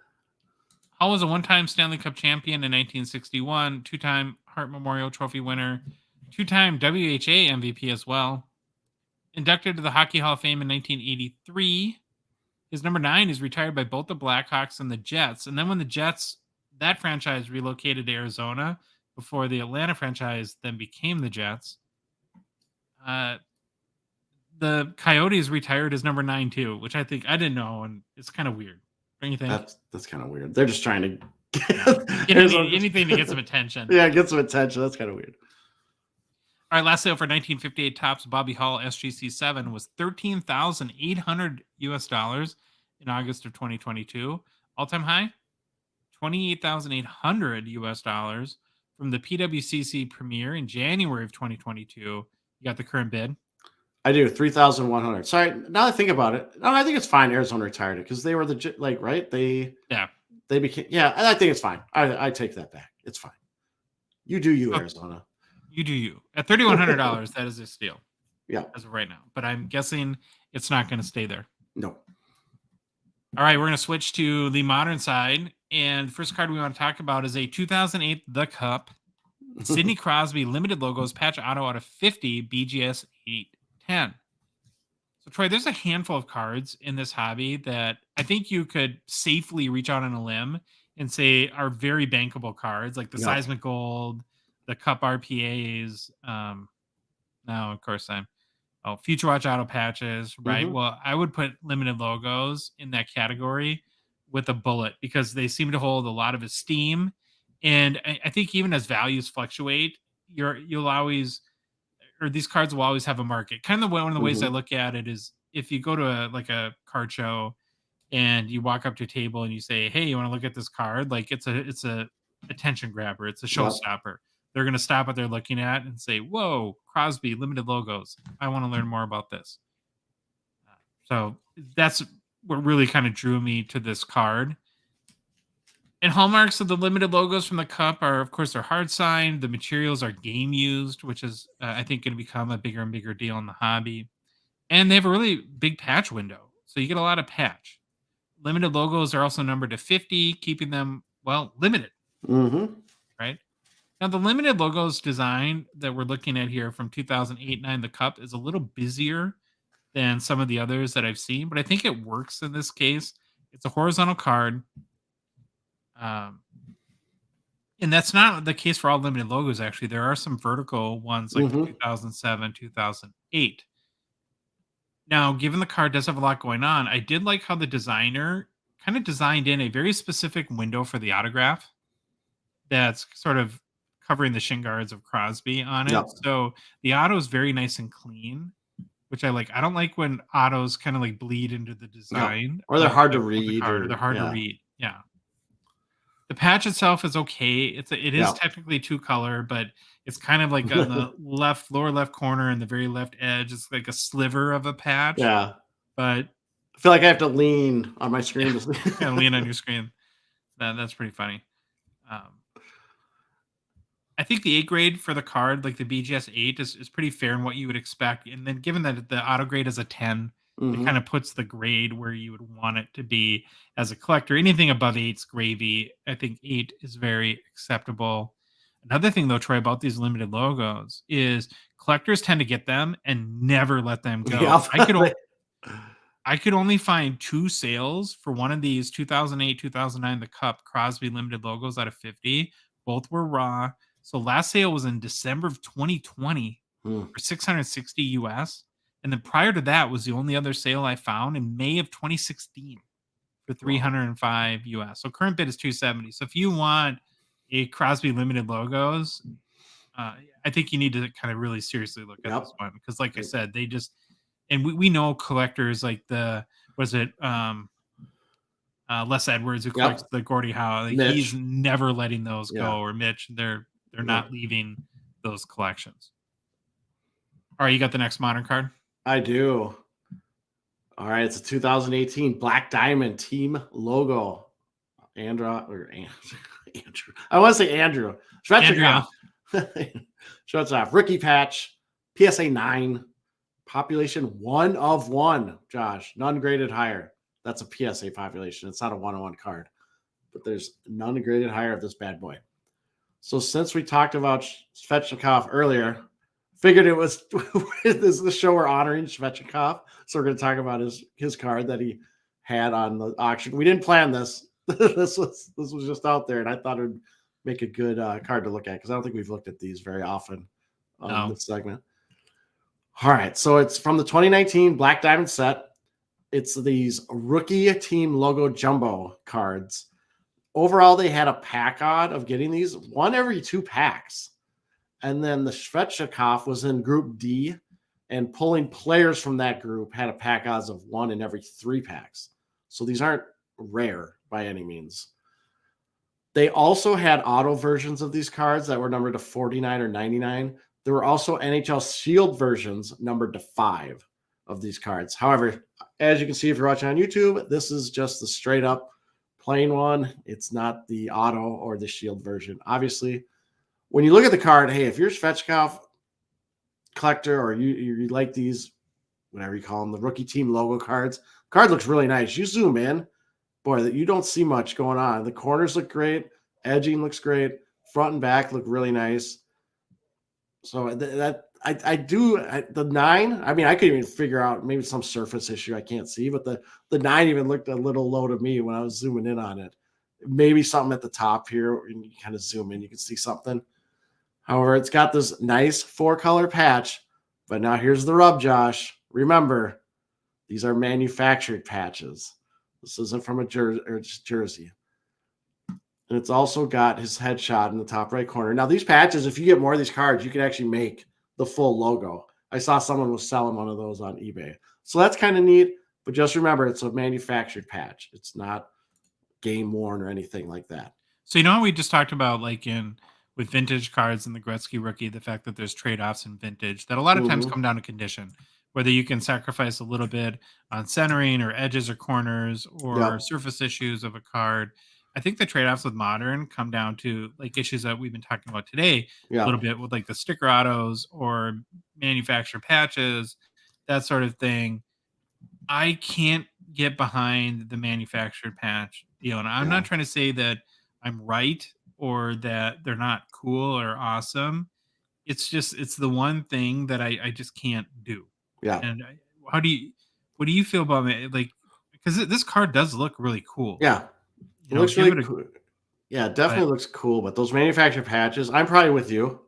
Speaker 1: Hull was a one-time Stanley Cup champion in 1961, 2-time Hart Memorial Trophy winner, 2-time WHA MVP as well. Inducted to the Hockey Hall of Fame in 1983. His number 9 is retired by both the Blackhawks and the Jets. And then when the Jets, that franchise, relocated to Arizona before the Atlanta franchise then became the Jets, the Coyotes retired his number 9 too, which I think I didn't know, and it's kind of weird. Don't you think?
Speaker 2: That's kind of weird. They're just trying to
Speaker 1: get anything to get some attention.
Speaker 2: Yeah, get some attention. That's kind of weird.
Speaker 1: All right, last sale for 1958 Topps Bobby Hull SGC 7 was $13,800 in August of 2022. All-time high, $28,800 from the PWCC premiere in January of 2022. You got the current bid?
Speaker 2: I do, 3,100. Sorry, now that I think about it, no, I think it's fine. Arizona retired it because they were the right. They became I think it's fine. I take that back. It's fine. You do you, Arizona.
Speaker 1: You do you. At $3,100, that is a steal.
Speaker 2: Yeah,
Speaker 1: as of right now. But I'm guessing it's not going to stay there.
Speaker 2: No.
Speaker 1: All right, we're going to switch to the modern side. And the first card we want to talk about is a 2008 The Cup Sidney Crosby limited logos patch auto out of 50 BGS 810. So, Troy, there's a handful of cards in this hobby that I think you could safely reach out on a limb and say are very bankable cards, like the Seismic Gold, the Cup RPAs. Now, of course, Future Watch auto patches, right? Mm-hmm. Well, I would put limited logos in that category with a bullet because they seem to hold a lot of esteem. And I think even as values fluctuate, you'll always, or these cards will always have a market. Kind of one of the ways I look at it is if you go to a card show and you walk up to a table and you say, "Hey, you want to look at this card?" Like it's a attention grabber. It's a showstopper. They're going to stop what they're looking at and say, "Whoa, Crosby, limited logos. I want to learn more about this." So that's what really kind of drew me to this card. And hallmarks of the limited logos from the Cup are, of course, they're hard signed. The materials are game used, which is, I think, going to become a bigger and bigger deal in the hobby. And they have a really big patch window. So you get a lot of patch. Limited logos are also numbered to 50, keeping them, limited.
Speaker 2: Mm-hmm.
Speaker 1: Right? Now, the limited logos design that we're looking at here from 2008-9, the Cup, is a little busier than some of the others that I've seen, but I think it works in this case. It's a horizontal card. And that's not the case for all limited logos, actually. There are some vertical ones like the 2007, 2008. Now, given the card does have a lot going on, I did like how the designer kind of designed in a very specific window for the autograph that's sort of covering the shin guards of Crosby on it. Yep. So the auto is very nice and clean, which I like. I don't like when autos kind of like bleed into the design.
Speaker 2: Or they're hard to read.
Speaker 1: They're hard to read. Yeah. The patch itself is okay. It is technically 2-color, but it's kind of like on the lower left corner and the very left edge. It's like a sliver of a patch.
Speaker 2: Yeah.
Speaker 1: But
Speaker 2: I feel like I have to lean on my screen.
Speaker 1: Yeah, lean on your screen. That's pretty funny. I think the 8 grade for the card, like the BGS 8, is pretty fair in what you would expect. And then given that the auto grade is a 10, it kind of puts the grade where you would want it to be as a collector. Anything above 8's gravy. I think 8 is very acceptable. Another thing, though, Troy, about these limited logos is collectors tend to get them and never let them go.
Speaker 2: Yeah.
Speaker 1: I could only find 2 sales for one of these 2008, 2009, the Cup Crosby limited logos out of 50. Both were raw. So last sale was in December of 2020 for 660 US. And then prior to that was the only other sale I found in May of 2016 for 305 US. So current bid is 270. So if you want a Crosby limited logos, I think you need to kind of really seriously look at this one. Because like I said, they just, and we know collectors like Les Edwards, who collects the Gordie Howe, like he's never letting those go, or Mitch. They're not leaving those collections. All right, you got the next modern card?
Speaker 2: I do. All right, it's a 2018 Black Diamond team logo. Andrew. I want to say Andrew. Shvechnikov. Shvechnikov. Rookie patch. PSA 9. Population 1 of 1, Josh. None graded higher. That's a PSA population. It's not a 1-on-1 card. But there's none graded higher of this bad boy. So since we talked about Shvechnikov earlier, figured it was this is the show we're honoring Shvechnikov. So we're going to talk about his card that he had on the auction. We didn't plan this. this was just out there, and I thought it would make a good card to look at because I don't think we've looked at these very often on this segment. All right, so it's from the 2019 Black Diamond set. It's these rookie team logo jumbo cards. Overall, they had a pack odd of getting these, one every 2 packs. And then the Shvechnikov was in Group D, and pulling players from that group had a pack odds of 1 in every 3 packs. So these aren't rare by any means. They also had auto versions of these cards that were numbered to 49 or 99. There were also NHL Shield versions numbered to 5 of these cards. However, as you can see if you're watching on YouTube, this is just the straight up plain one. It's not the auto or the Shield version. Obviously, when you look at the card, hey, if you're a Shvechnikov collector or you like these, whatever you call them, the rookie team logo cards, card looks really nice. You zoom in, boy, you don't see much going on. The corners look great. Edging looks great. Front and back look really nice. So the 9, I mean, I could even figure out maybe some surface issue I can't see, but the 9 even looked a little low to me when I was zooming in on it. Maybe something at the top here, and you kind of zoom in, you can see something. However, it's got this nice 4-color patch, but now here's the rub, Josh. Remember, these are manufactured patches. This isn't from a jersey. And it's also got his headshot in the top right corner. Now, these patches, if you get more of these cards, you can actually make the full logo. I saw someone was selling one of those on eBay. So that's kind of neat, but just remember, it's a manufactured patch. It's not game worn or anything like that.
Speaker 1: So, you know how we just talked about, like with vintage cards and the Gretzky rookie, the fact that there's trade-offs in vintage that a lot of times come down to condition, whether you can sacrifice a little bit on centering or edges or corners or surface issues of a card. I think the trade-offs with modern come down to like issues that we've been talking about today a little bit with like the sticker autos or manufactured patches, that sort of thing. I can't get behind the manufactured patch deal. And I'm not trying to say that I'm right or that they're not cool or awesome. It's just, it's the one thing that I just can't do.
Speaker 2: Yeah.
Speaker 1: And what do you feel about it? Like, because this card does look really cool.
Speaker 2: Yeah. It looks really cool. Yeah, it definitely looks cool. But those manufactured patches, I'm probably with you.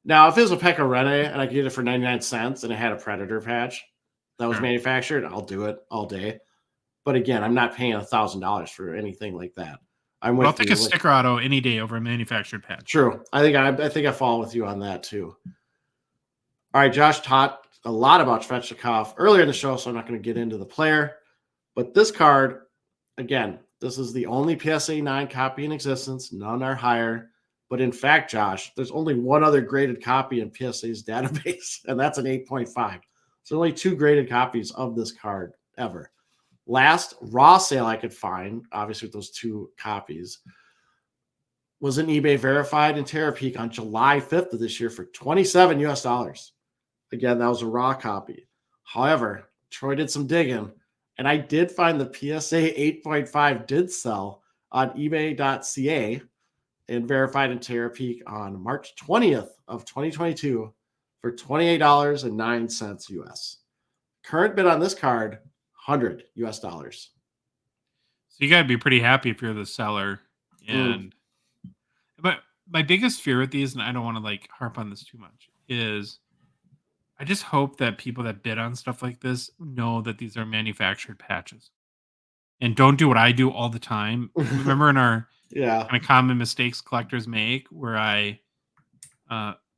Speaker 2: Now, if it was a Pekka Rinne and I could get it for 99 cents and it had a Predator patch that was manufactured, I'll do it all day. But again, I'm not paying $1,000 for anything like that.
Speaker 1: I'll take a sticker auto any day over a manufactured patch.
Speaker 2: True. I think I fall with you on that too. All right, Josh taught a lot about Shvechnikov earlier in the show, so I'm not going to get into the player. But this card, again, this is the only PSA 9 copy in existence. None are higher. But in fact, Josh, there's only one other graded copy in PSA's database, and that's an 8.5. So only 2 graded copies of this card ever. Last raw sale I could find, obviously with those 2 copies, was an eBay verified in Terapeak on July 5th of this year for $27 US. Again, that was a raw copy. However, Troy did some digging, and I did find the PSA 8.5 did sell on ebay.ca and verified in Terapeak on March 20th of 2022 for $28.09 US. Current bid on this card, $100 US.
Speaker 1: So you got to be pretty happy if you're the seller. And but my biggest fear with these, and I don't want to like harp on this too much, is I just hope that people that bid on stuff like this know that these are manufactured patches and don't do what I do all the time. Remember in our
Speaker 2: Yeah.
Speaker 1: kind of common mistakes collectors make where I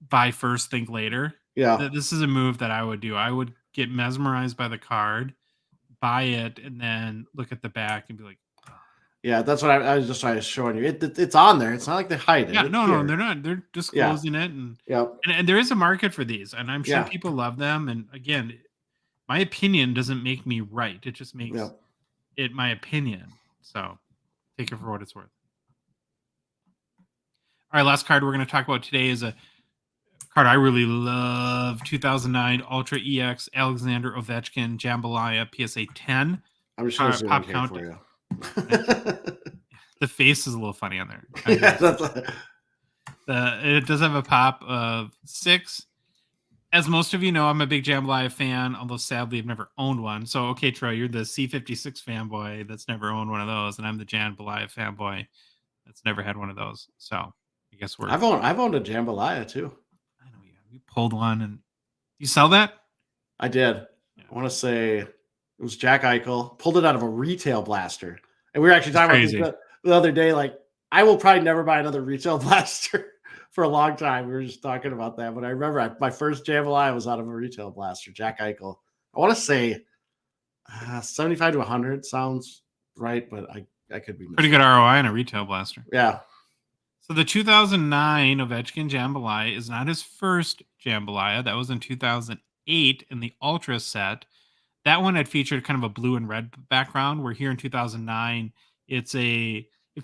Speaker 1: buy first, think later.
Speaker 2: Yeah.
Speaker 1: This is a move that I would do. I would get mesmerized by the card, buy it, and then look at the back and be like,
Speaker 2: Yeah, that's what I was just trying to show you. It's on there. It's not like they hide it.
Speaker 1: yeah,
Speaker 2: It's
Speaker 1: no,
Speaker 2: here.
Speaker 1: they're not. They're disclosing it, and,
Speaker 2: Yep.
Speaker 1: and there is a market for these, and I'm sure
Speaker 2: Yeah.
Speaker 1: people love them. And again, my opinion doesn't make me right. It just makes
Speaker 2: Yep.
Speaker 1: it my opinion. So take it for what it's worth. All right, last card we're going to talk about today is a card I really love: 2009 Ultra EX Alexander Ovechkin Jambalaya PSA 10.
Speaker 2: I'm just going to
Speaker 1: Pop
Speaker 2: zoom in
Speaker 1: count.
Speaker 2: for you.
Speaker 1: The face is a little funny on there. It does have a pop of 6. As most of you know, I'm a big Jambalaya fan, although sadly I've never owned one. So, okay, Troy, you're the C56 fanboy that's never owned one of those, and I'm the Jambalaya fanboy that's never had one of those. So, I guess
Speaker 2: I've owned a Jambalaya too.
Speaker 1: I know you pulled one, and you sell that?
Speaker 2: I did.
Speaker 1: Yeah.
Speaker 2: I want to say it was Jack Eichel pulled it out of a retail blaster, and we were actually talking about this the other day. Like, I will probably never buy another retail blaster for a long time. We were just talking about that, but I remember my first Jambalaya was out of a retail blaster, Jack Eichel. I want to say 75 to 100 sounds right, but I could be missing.
Speaker 1: Pretty good ROI on a retail blaster.
Speaker 2: Yeah.
Speaker 1: So the 2009 Ovechkin Jambalaya is not his first Jambalaya. That was in 2008 in the Ultra set. That one had featured kind of a blue and red background, where here in 2009, it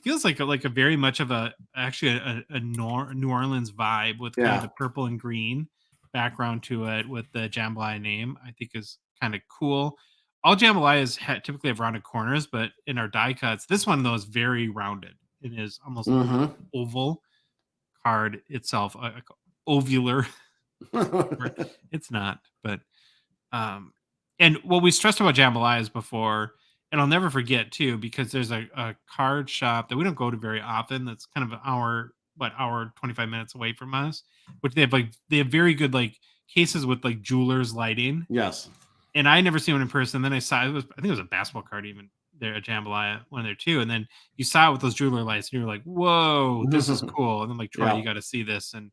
Speaker 1: feels like a very much of a New Orleans vibe with kind of the purple and green background to it with the Jambalaya name. I think is kind of cool. All Jambalayas typically have rounded corners, but in our die cuts, this one though is very rounded. It is almost like oval card itself, ovular. It's not, but and what we stressed about Jambalayas before, and I'll never forget too, because there's a card shop that we don't go to very often. That's kind of an hour 25 minutes away from us, which they have very good like cases with like jewelers lighting.
Speaker 2: Yes.
Speaker 1: And I never seen one in person. Then I saw I think it was a basketball card even there, a Jambalaya one there too. And then you saw it with those jeweler lights, and you were like, "Whoa, this is cool!" And then like, Troy, you got to see this, and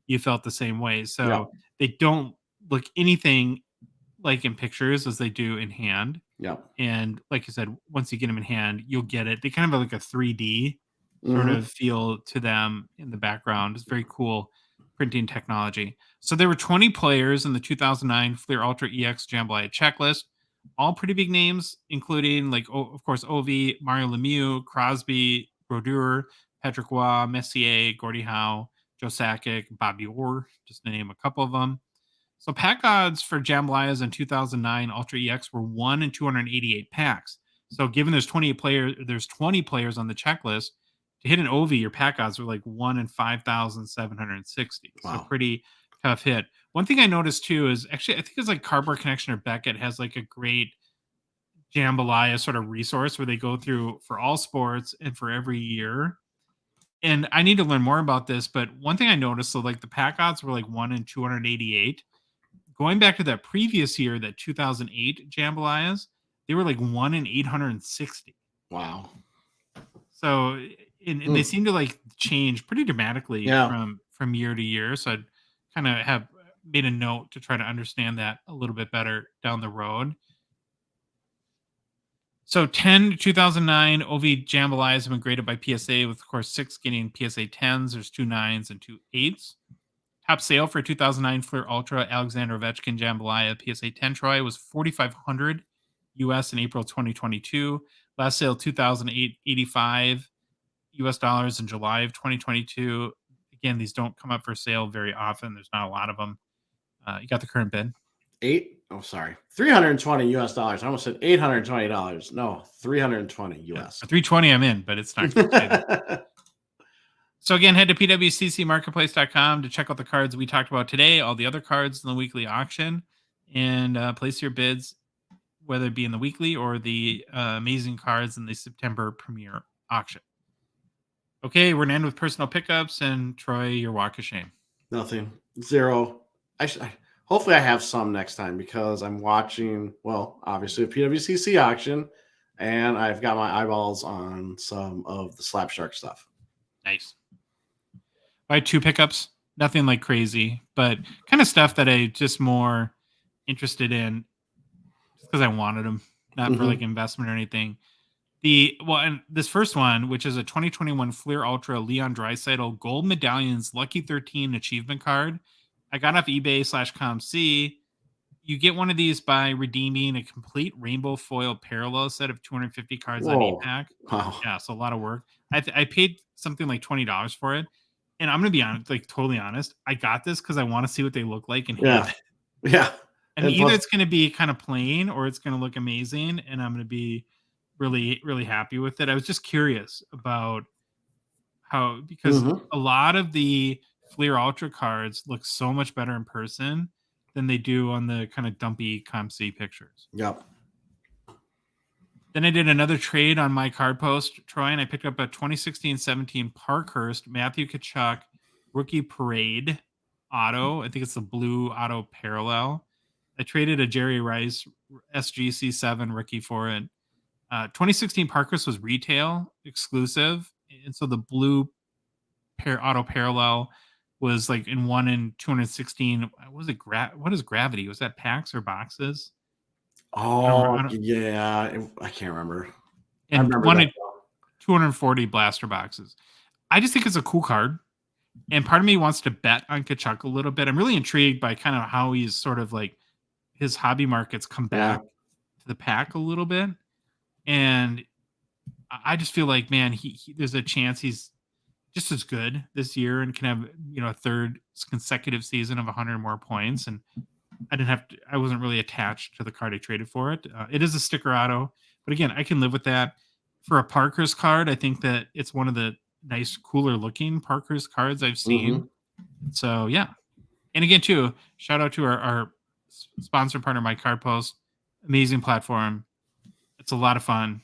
Speaker 1: you felt the same way. So they don't look anything like in pictures as they do in hand.
Speaker 2: Yeah.
Speaker 1: And like you said, once you get them in hand, you'll get it. They kind of have like a 3D sort of feel to them in the background. It's very cool printing technology. So there were 20 players in the 2009 Fleer Ultra EX Jambalaya checklist, all pretty big names, including like, of course, Ovi, Mario Lemieux, Crosby, Brodeur, Patrick Roy, Messier, Gordie Howe, Joe Sakic, Bobby Orr, just to name a couple of them. So pack odds for Jambalayas in 2009 Ultra EX were 1 in 288 packs. So given there's 20 players on the checklist, to hit an Ovi, your pack odds were like 1 in 5,760.
Speaker 2: Wow.
Speaker 1: So pretty tough hit. One thing I noticed too is actually, I think it's like Cardboard Connection or Beckett has like a great Jambalaya sort of resource where they go through for all sports and for every year. And I need to learn more about this, but one thing I noticed, so like the pack odds were like 1 in 288. Going back to that previous year, that 2008 Jambalayas, they were like 1 in 860.
Speaker 2: Wow.
Speaker 1: So, and they seem to like change pretty dramatically from year to year. So I'd kind of have made a note to try to understand that a little bit better down the road. So 10 2009 OV Jambalayas have been graded by PSA, with of course 6 getting PSA 10s. There's 2 9s and 2 8s. Top sale for 2009 Fleer Ultra Alexander Ovechkin Jambalaya PSA 10 Troy was $4,500. US in April 2022. Last sale $2,085 US dollars in July of 2022. Again, these don't come up for sale very often. There's not a lot of them. You got the current bid?
Speaker 2: $320 US dollars. I almost said $820. No, 320 US.
Speaker 1: For 320 I'm in, but it's not. So again, head to pwccmarketplace.com to check out the cards we talked about today, all the other cards in the weekly auction, and place your bids, whether it be in the weekly or the amazing cards in the September premiere auction. Okay, we're going to end with personal pickups. And Troy, your walk of shame.
Speaker 2: Nothing. Zero. Hopefully I have some next time because I'm watching, well, obviously a PWCC auction, and I've got my eyeballs on some of the Slap Shark stuff.
Speaker 1: Nice. I had 2 pickups, nothing like crazy, but kind of stuff that I just more interested in just because I wanted them, not for like investment or anything. And this first one, which is a 2021 Fleer Ultra Leon Draisaitl Gold Medallions Lucky 13 achievement card. I got off eBay/ComC. You get one of these by redeeming a complete rainbow foil parallel set of 250 cards on ePack.
Speaker 2: Wow.
Speaker 1: Yeah, so a lot of work. I paid something like $20 for it. And I'm going to be honest, like totally honest. I got this because I want to see what they look like. And
Speaker 2: yeah.
Speaker 1: And either it's going to be kind of plain or it's going to look amazing. And I'm going to be really, really happy with it. I was just curious about how, because a lot of the Fleer Ultra cards look so much better in person than they do on the kind of dumpy ComC pictures.
Speaker 2: Yep.
Speaker 1: Then I did another trade on my card post, Troy, and I picked up a 2016-17 Parkhurst Matthew Tkachuk Rookie Parade auto. I think it's the blue auto parallel. I traded a Jerry Rice SGC7 rookie for it. 2016 Parkhurst was retail exclusive, and so the blue auto parallel was like in 1 in 216. What is Gravity? Was that packs or boxes?
Speaker 2: Oh, yeah. I can't remember.
Speaker 1: And I remember 1 in 240 blaster boxes. I just think it's a cool card. And part of me wants to bet on Tkachuk a little bit. I'm really intrigued by kind of how he's sort of like his hobby markets come back to the pack a little bit. And I just feel like, man, there's a chance he's just as good this year and can have, a third consecutive season of 100 more points. And I wasn't really attached to the card I traded for it. It is a sticker auto, but again, I can live with that. For a Parker's card, I think that it's one of the nice, cooler looking Parker's cards I've seen. So yeah. And again, too, shout out to our sponsor partner, My Card Post. Amazing platform. It's a lot of fun.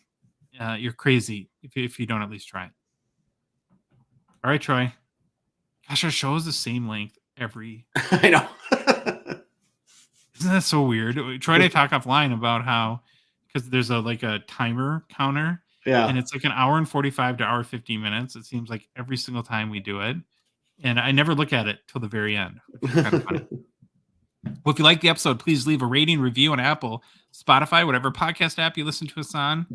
Speaker 1: You're crazy if you don't at least try it. All right, Troy. Gosh, our show is the same length every.
Speaker 2: I know.
Speaker 1: Isn't that so weird? Troy and I talk offline about how, because there's a timer counter.
Speaker 2: Yeah.
Speaker 1: And it's like an hour and 45 to hour 15 minutes. It seems like every single time we do it. And I never look at it till the very end, which is kind of funny. Well, if you like the episode, please leave a rating, review on Apple, Spotify, whatever podcast app you listen to us on.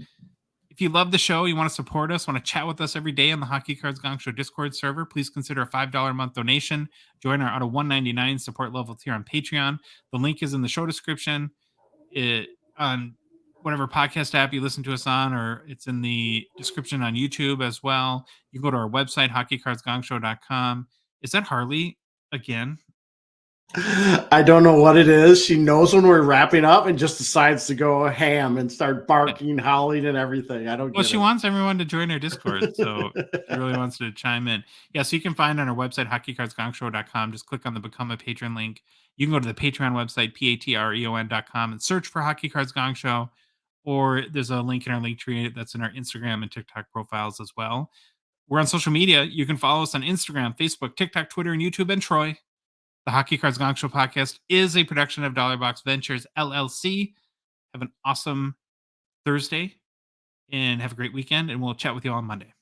Speaker 1: If you love the show, you want to support us, want to chat with us every day on the Hockey Cards Gongshow Discord server, please consider a $5 a month donation. Join our out of $1.99 support level tier on Patreon. The link is in the show description. On whatever podcast app you listen to us on, or it's in the description on YouTube as well. You can go to our website, hockeycardsgongshow.com. Is that Harley again?
Speaker 2: I don't know what it is. She knows when we're wrapping up and just decides to go ham and start barking, howling, and everything. I don't get it.
Speaker 1: Well, she wants everyone to join our Discord, so she really wants to chime in. Yeah, so you can find on our website, hockeycardsgongshow.com. Just click on the Become a Patron link. You can go to the Patreon website, patreon.com, and search for Hockey Cards Gong Show. Or there's a link in our link tree that's in our Instagram and TikTok profiles as well. We're on social media. You can follow us on Instagram, Facebook, TikTok, Twitter, and YouTube. And Troy, the Hockey Cards Gong Show podcast is a production of Dollar Box Ventures, LLC. Have an awesome Thursday and have a great weekend. And we'll chat with you all on Monday.